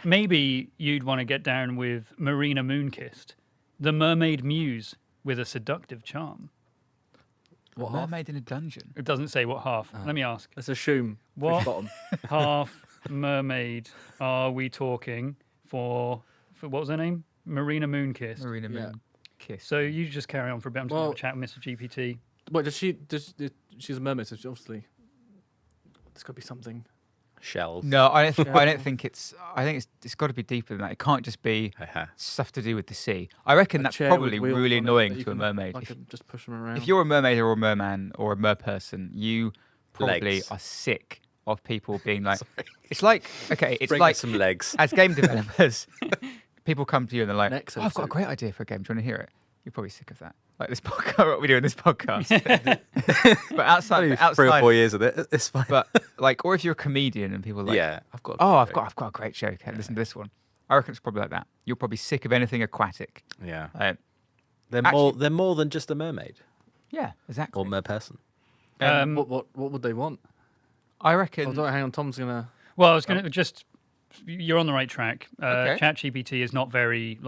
Maybe you'd want to get down with Marina Moonkissed, the mermaid muse with a seductive charm. What half? Mermaid in a dungeon. It doesn't say what half. Let me ask. Let's assume What? fish bottom. Half mermaid are we talking for what was her name? Marina Moonkiss. Marina Yeah. Moon kiss. So you just carry on for a bit. I'm just going Well- to chat with Mr. GPT. Wait, she's a mermaid, so she obviously there's got to be something. Shells. No, I don't think it's. I think it's got to be deeper than that. It can't just be Haha. stuff to do with the sea. I reckon A that's chair with probably wheels really on it annoying that you to a can, mermaid. Like, just push them around. If you're a mermaid or a merman or a merperson, you probably Legs. are sick of people being like. It's like it's Bring like us some legs. as game developers, people come to you and they're like, Next "Oh, I've got a episode. great idea for a game. Do you want to hear it?" You're probably sick of that. Like this podcast, what we do in this podcast. but outside, Only but outside, 3 or 4 years of it. It's fine. but like, or if you're a comedian and people are like, yeah, I've got. "Oh, I've got a great joke. Hey, listen to this one." I reckon it's probably like that. You're probably sick of anything aquatic. Yeah, Like, they're more than just a mermaid yeah, exactly. or merperson. what would they want? I reckon. Oh, hang on, Tom's gonna. Well, I was going to just. You're on the right track. Okay. ChatGPT is not very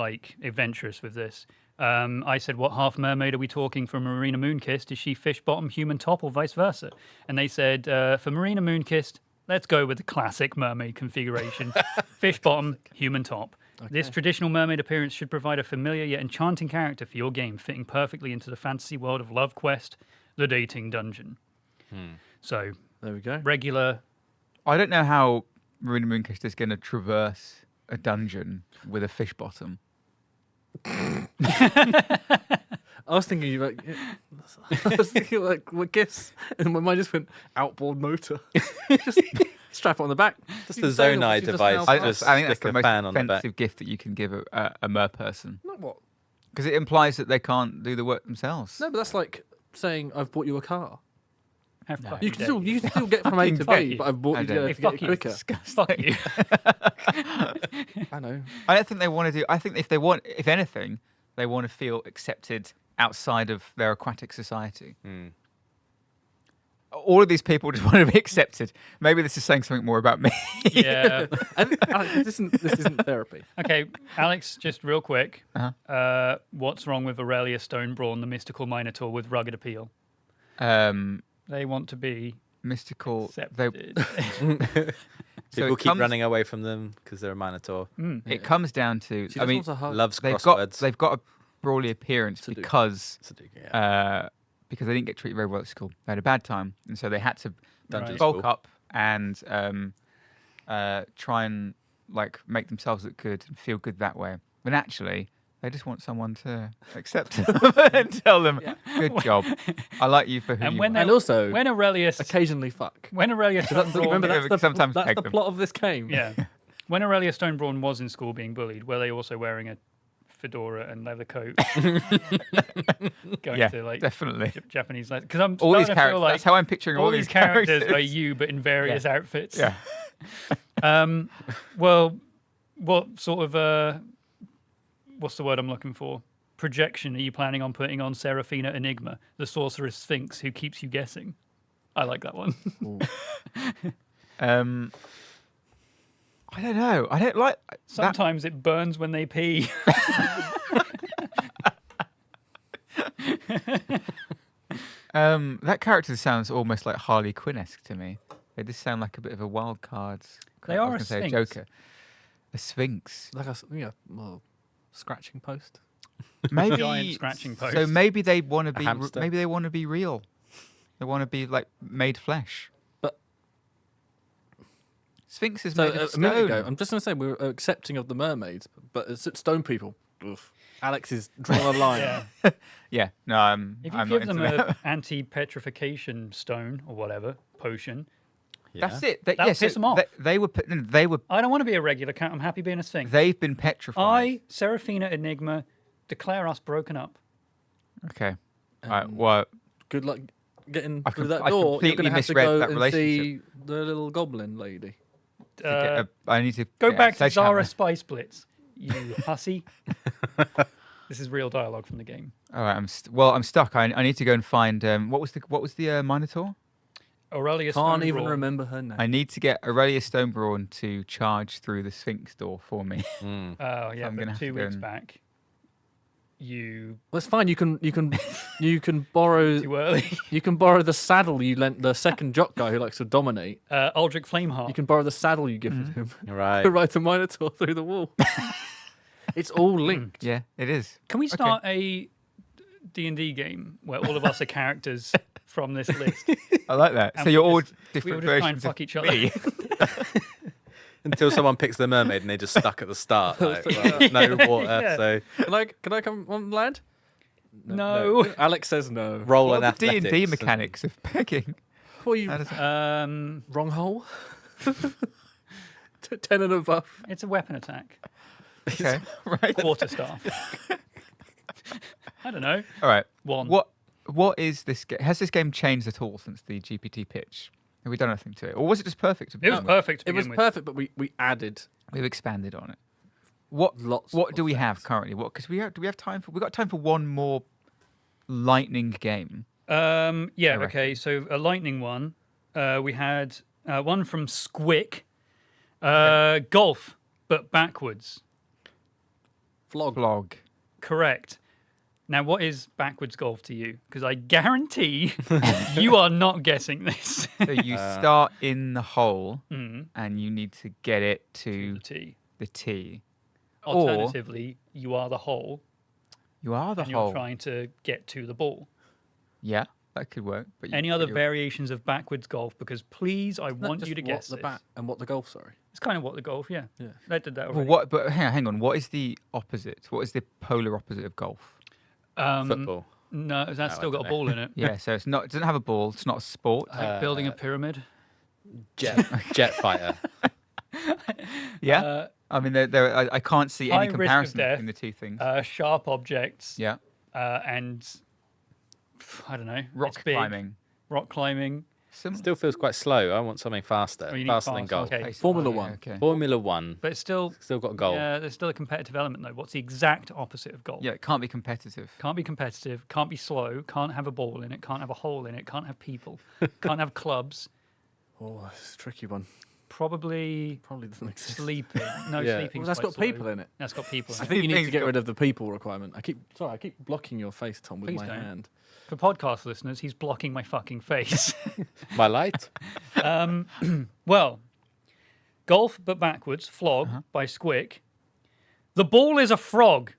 adventurous with this. I said, "What half mermaid are we talking for Marina Moonkissed? Is she fish bottom, human top, or vice versa?" And they said, "For Marina Moonkissed, let's go with the classic mermaid configuration: fish bottom, human top. This traditional mermaid appearance should provide a familiar yet enchanting character for your game, fitting perfectly into the fantasy world of Love Quest, the dating dungeon." So There we go. regular. I don't know how Marina Moonkissed is going to traverse a dungeon with a fish bottom. I was thinking you like. I was thinking like what gifts, and my mind just went outboard motor. Just strap it on the back. Just You the can sail, Zonai you just device. now I, fly. Just I think that's stick the a most fan on the back. offensive gift that you can give a mer person No, what? because it implies that they can't do the work themselves. No, but that's like saying I've bought you a car. Have No. fuck You you, can still Dave. get from A to Fuck B, you. but I've bought I you don't. to Hey, get fuck it you. quicker. Fuck you. I know. I don't think they want to do. I think if anything, they want to feel accepted outside of their aquatic society. All of these people just want to be accepted. Maybe this is saying something more about me. Yeah. Alex, this isn't therapy. Okay, Alex, just real quick. Uh-huh. What's wrong with Aurelia Stonebrawn, the mystical minotaur with rugged appeal? They want to be Mystical. accepted. So People it keep comes- running away from them because they're a minotaur. It comes down to. She I just mean, wants a hug. Loves they've crosswords. got a brawly appearance Sudoku. because Yeah. because they didn't get treated very well at school. They had a bad time, and so they had to Dungeon Right. bulk school. up and try and like make themselves look good and feel good that way. But actually, They just want someone to accept them and tell them, "Good job. I like you for who And you when are." And also, when Aurelius occasionally fuck. Stonebrawn, Remember, that's the, Sometimes that's peg the them. plot of this game. yeah, when Aurelius Stonebrawn was in school being bullied, were they also wearing a fedora and leather coat, going Yeah, to like definitely. Japanese? Because I'm All these starting to feel characters. like That's how I'm picturing all these characters are you, but in various outfits. Yeah. Well, what sort of what's the word I'm looking for? Projection are you planning on putting on Seraphina Enigma, the sorceress sphinx who keeps you guessing? I like that one. I don't know. I don't like that. Sometimes it burns when they pee. That character sounds almost like Harley Quinn-esque to me. They just sound like a bit of a wild cards. They I are was a gonna say sphinx. Joker. A sphinx. Like well, scratching post. Maybe Giant scratching So post. maybe they want to be. hamster. Maybe they want to be real. They want to be like made flesh. But- Sphinx is So made of a minute ago, stone. I'm just going to say we were accepting of the mermaids, but it's stone people. Oof. Alex is drawing a line. Yeah. Yeah. No, I'm. If you I'm give not them into an that. anti-petrification stone or whatever potion, Yeah. That's it. They, That'll yeah, so piss 'em off. They were. They were. I don't want to be a regular cat. I'm happy being a sphinx. They've been petrified. I, Seraphina Enigma, declare us broken up. Okay. All right. Well, Good luck getting I through com- that I door. You're completely going to have to misread go that and see relationship. the little goblin lady. I need to Go get a back to sledgehammer. Zara Spice Blitz, you hussy. This is real dialogue from the game. All right. I'm stuck. I need to go and find. What was the Minotaur? Aurelia Can't even Stonebrawn. remember her name. I need to get Aurelia Stonebrawn to charge through the Sphinx door for me. Mm. Oh yeah, I'm gonna but have to 2 go weeks and- back, you Well, it's fine. You can borrow too early. you can borrow the saddle you lent the second jock guy who likes to dominate. Aldrich Flameheart. You can borrow the saddle you gifted him Right. to ride the Minotaur through the wall. It's all linked. Yeah, it is. Can we start a D&D game where all of us are characters from this list? I like that. And So you're we all just- different we all just try and versions fuck of each other. me. Until someone picks the mermaid and they're just stuck at the start. Like, well, no water. Yeah. So Can I come on land? No. Alex says no. roll What an are the athletics. D&D and- mechanics of pegging? What are you How does it- wrong hole? 10 and above. It's a weapon attack. Okay, right. Quarterstaff. I don't know. All right. One. What is this game? Has this game changed at all since the GPT pitch? Have we done anything to it, or was it just perfect? To It was begin with? perfect to It was begin with. perfect, but we added We've expanded on it. What lots. What of do we have things. currently? What do we have time for? We got time for one more lightning game. Yeah, reckon. okay. So a lightning one. We had one from Squick. Golf, but backwards. Vlog. Correct. Now, what is backwards golf to you? Because I guarantee you are not guessing this. So you start in the hole, Mm, and you need to get it to the tee. the tee. Alternatively, you are the hole, You are the and you're hole. trying to get to the ball. Yeah, that could work. But Any other you're- variations of backwards golf? Because please, I Not want just you to what guess the this. bat and what the golf. Sorry. It's kind of what the golf, yeah. Yeah. I did that Well, already. what? But hang on. What is the opposite? What is the polar opposite of golf? Football. No, that's still I got don't a ball in it. Yeah, so it's not. It doesn't have a ball. It's not a sport. Like building a pyramid. Jet fighter. Yeah. I mean, I can't see high any risk of comparison death. between the two things. Sharp objects. Yeah. And I don't know. Rock it's big. climbing. Rock climbing. Still feels quite slow. I want something faster. Oh, you need Faster than fast, golf. okay. Pace- Formula oh, yeah, One. Okay. Formula One. But it's still Still got a goal. Yeah, there's still a competitive element though. What's the exact opposite of golf? Yeah, it can't be competitive. Can't be competitive, can't be slow, can't have a ball in it, can't have a hole in it, can't have people, can't have clubs. Oh, it's a tricky one. Probably Probably doesn't exist. sleeping. No, Yeah. sleeping. Well, that's got people in it. That's got people in I it. think you need to Things get got- rid of the people requirement. I keep blocking your face, Tom, with Please my don't. hand. For podcast listeners, he's blocking my fucking face. My light. Well, golf but backwards, flog by Squick. The ball is a frog.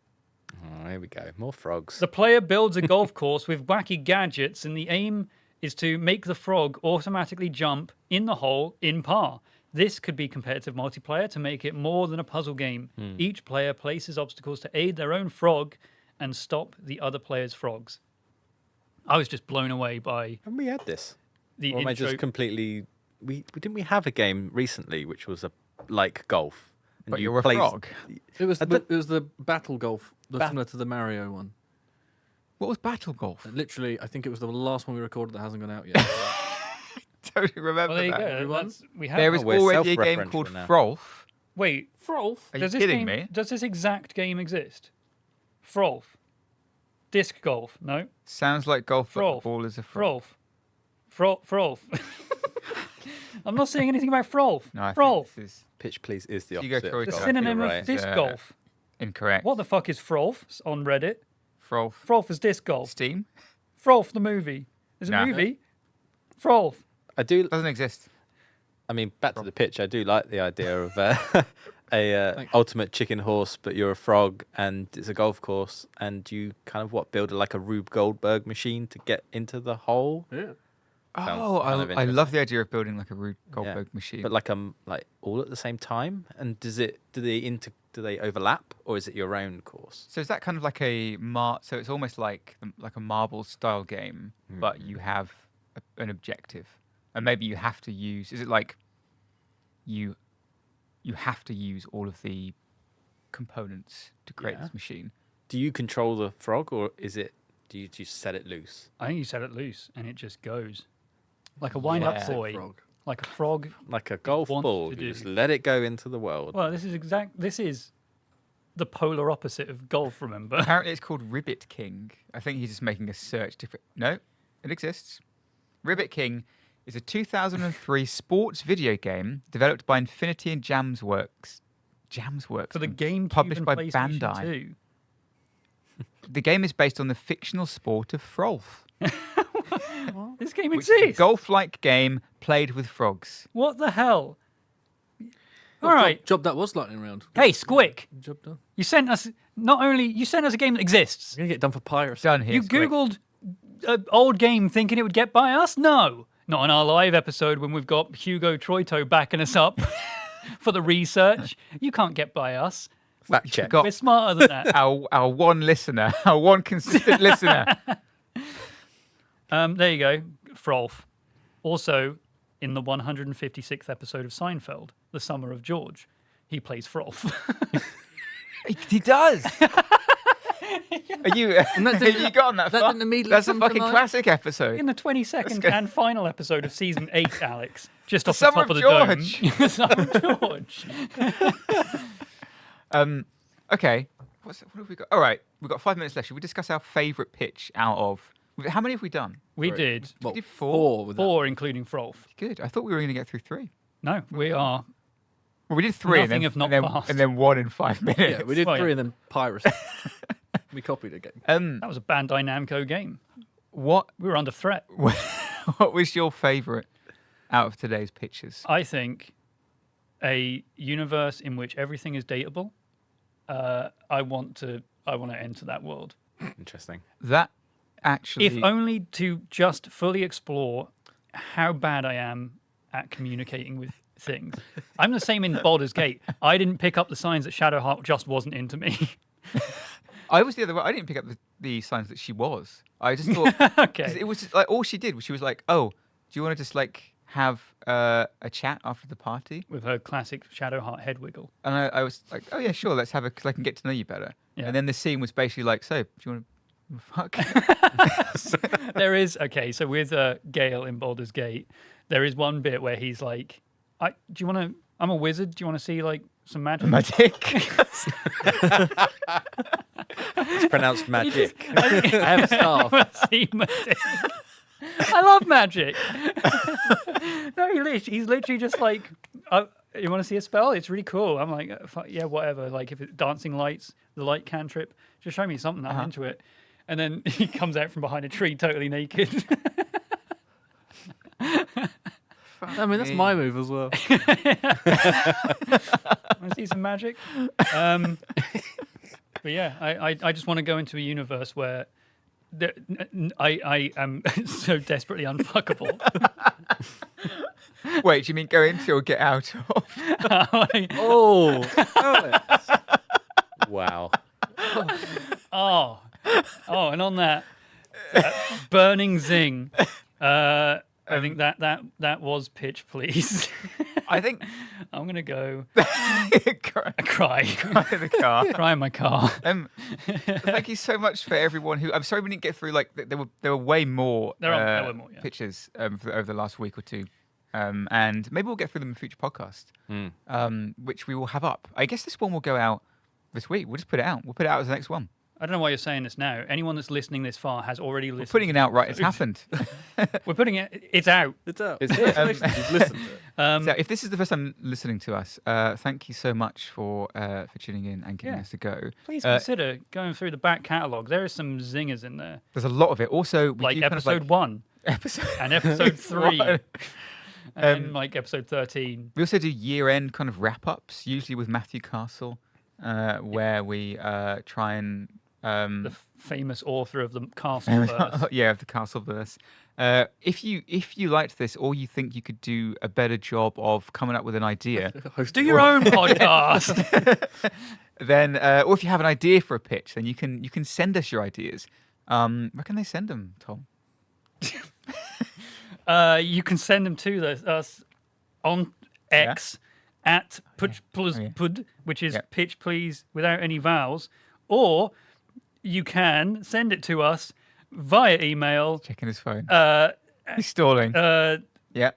Oh, here we go. More frogs. The player builds a golf course with wacky gadgets, and the aim is to make the frog automatically jump in the hole in par. This could be competitive multiplayer to make it more than a puzzle game. Each player places obstacles to aid their own frog and stop the other player's frogs. I was just blown away by And we had this. the Or am I intro. just completely? We didn't we have a game recently which was like golf. And But you're a played- frog. It was I don't- it was the battle golf, similar to the Mario one. What was Battle Golf? Literally, I think it was the last one we recorded that hasn't gone out yet. Don't remember Well, there you that. go. Everyone? That's- we have. There is Oh, we're already a game self-referential called now. Frolf. Wait, Frolf. Are you does this kidding game, me? Does this exact game exist? Frolf. Disc golf. No. Sounds like golf, but Frolf. the ball is a frog. Frolf. Frolf. I'm not saying anything about Frolf. No, I Frolf. think this is Pitch please is the You go opposite. through of it, The Golf, synonym you're of right. disc Yeah. golf. incorrect. What the fuck is Frolf on Reddit? Frolf. Frolf is disc golf. Steam? Frolf the movie. There's a Nah. movie. Frolf. I do. Doesn't exist. I mean, back to the pitch. I do like the idea of a ultimate chicken horse, but you're a frog, and it's a golf course, and you kind of build like a Rube Goldberg machine to get into the hole, Yeah. Sounds Oh, kind of I love the idea of building like a Rube Yeah. Goldberg machine. but like all at the same time. And do they overlap, or is it your own course? So is that kind of like so it's almost like a marble style game, but you have an objective, and maybe you have to use. Is it like you have to use all of the components to create Yeah. this machine? Do you control the frog, or do you just set it loose? I think you set it loose and it just goes. Like a wind-up Yeah. toy. Frog. Like a frog. Like a golf want ball, to you do. just let it go into the world. Well, this is the polar opposite of golf, remember? Apparently, it's called Ribbit King. I think he's just making a search. No, it exists. Ribbit King is a 2003 sports video game developed by Infinity and Jamsworks. Jamsworks. For the GameCube Published and by PlayStation Bandai. 2. The game is based on the fictional sport of Frolf. This game Which is a exists. golf-like game played with frogs. What the hell? All right. Job that was lightning round. Hey, Squick. Job done. You sent us a game that exists. It's gonna get done for piracy. Done here. You Squick. Googled an old game thinking it would get by us? No. Not on our live episode when we've got Hugo Troito backing us up for the research. You can't get by us. Fact check. Got We're smarter than that. our one listener, our one consistent listener. There you go. Frolf. Also, in the 156th episode of Seinfeld, The Summer of George, he plays Frolf. He does. Are you? Have you gotten that that far? didn't immediately That's a come to fucking mind. classic episode. In the 22nd and final episode of season 8, Alex. Just The off the top Summer of the of dome. The Summer of George. Okay. What have we got? All right, we've got 5 minutes left. Should we discuss our favourite pitch out of? How many have we done? We Right. did Well, did four. with that. 4, including Frolf. Good. I thought we were going to get through 3. No, we are. Well, we did 3 Nothing if not and then, fast. and then 1 in 5 minutes. Yeah, we did Well, 3 yeah. and then piracy. We copied a game. That was a Bandai Namco game. What We were under threat. what was your favourite out of today's pitches? I think a universe in which everything is dateable. I want to enter that world. Interesting. That actually. If only to just fully explore how bad I am at communicating with things. I'm the same in Baldur's Gate. I didn't pick up the signs that Shadowheart just wasn't into me. I was the other way. I didn't pick up the signs that she was. I just thought 'cause Okay. it was just, like all she did was she was like, "Oh, do you want to just like have a chat after the party?" With her classic Shadowheart head wiggle. And I was like, "Oh yeah, sure, let's have a because I can get to know you better." Yeah. And then the scene was basically like, "So, do you want to fuck?" There is, okay, so with Gale in Baldur's Gate, there is one bit where he's like, I'm a wizard, do you want to see like some magic? My dick. It's pronounced magic. I have a staff. See magic. I love magic. No, he's literally just like, you want to see a spell? It's really cool. I'm like, yeah, whatever. Like if it's dancing lights, the light cantrip, just show me something. I'm into it. And then he comes out from behind a tree totally naked. I mean, that's my move as well. Want to see some magic? But yeah, I just want to go into a universe where I am so desperately unfuckable Wait, do you mean go into or get out of? Oh, Alex. Wow. Oh, and on that burning zing, I think that was pitch, please. I think I'm gonna go cry cry, in the car. cry in my car. Thank you so much for everyone who. I'm sorry we didn't get through. Like there were way more. There were more, yeah. Pictures over the last week or two, and maybe we'll get through them in a future podcast, which we will have up. I guess this one will go out this week. We'll just put it out. We'll put it out as the next one. I don't know why you're saying this now. Anyone that's listening this far has already listened. We're putting it out right. It's happened. We're putting it. It's out. It's out. It's here. You've listened to it. So if this is the first time listening to us, thank you so much for tuning in and giving Yeah. us a go. Please consider going through the back catalogue. There are some zingers in there, There's a lot of it. Also, we like do kind of episode 1 episode and episode 3, One. and like episode 13. We also do year-end kind of wrap-ups, usually with Matthew Castle, where we try and The famous author of the Castle verse. yeah, of the Castleverse. If you liked this, or you think you could do a better job of coming up with an idea, Do your own podcast. then or if you have an idea for a pitch, then you can send us your ideas. Where can they send them, Tom? You can send them to us on X at pud, which is pitch please without any vowels, or you can send it to us via email. Checking his phone. He's stalling. Yeah.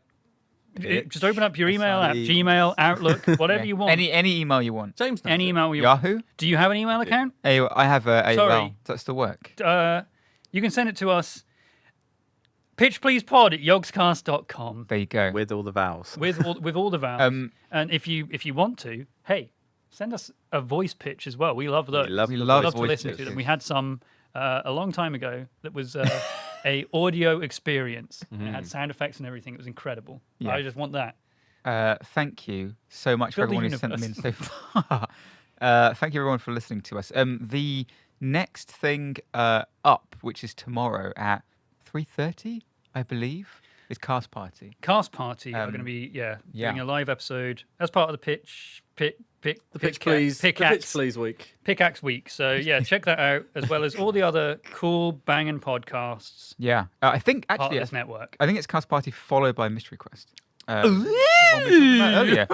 Just open up your email app, SIE. Gmail, Outlook, whatever you want. Any email you want. James knows Any it. email you want. Yahoo. Do you have an email account? I have a AOL. Sorry. Does that still work? You can send it to us. pitchpleasepod@yogscast.com There you go. With all the vowels. with all the vowels. And if you want to, hey, send us a voice pitch as well. We love those. We love We love to voice listen to pitches. them. We had some a long time ago that was a audio experience. It had sound effects and everything. It was incredible. Yeah. I just want that. Thank you so much for Build the everyone who sent them in so universe. far. Thank you everyone for listening to us. The next thing up, which is tomorrow at 3:30, I believe, is Cast Party. Cast Party are going to be yeah. doing a live episode as part of the pitch Please. The Pickaxe pitch please week. Pickaxe week. So yeah, check that out as well as all the other cool banging podcasts Yeah, I think part of actually, this network. I think it's Cast Party followed by Mystery Quest. One we talked about earlier.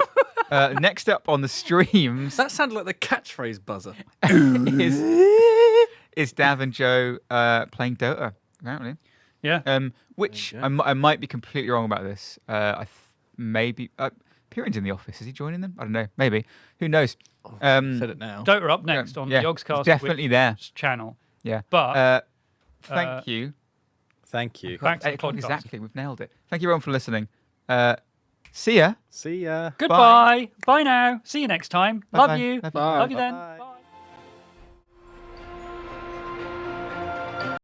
Next up on the streams That sounded like the catchphrase buzzer. is Dav and Joe playing Dota, apparently. Yeah. Which There you I might be completely wrong about this. Maybe Piran's in the office. Is he joining them? I don't know. Maybe. Who knows? Said it now. Dota up next on the he's Yogscast definitely there. channel. Yeah. But Thank you. Thank you. back to the podcast. Exactly. We've nailed it. Thank you everyone for listening. See ya. See ya. Goodbye. Bye now. See you next time. Bye-bye. Love you. Bye-bye. Love you then. Bye.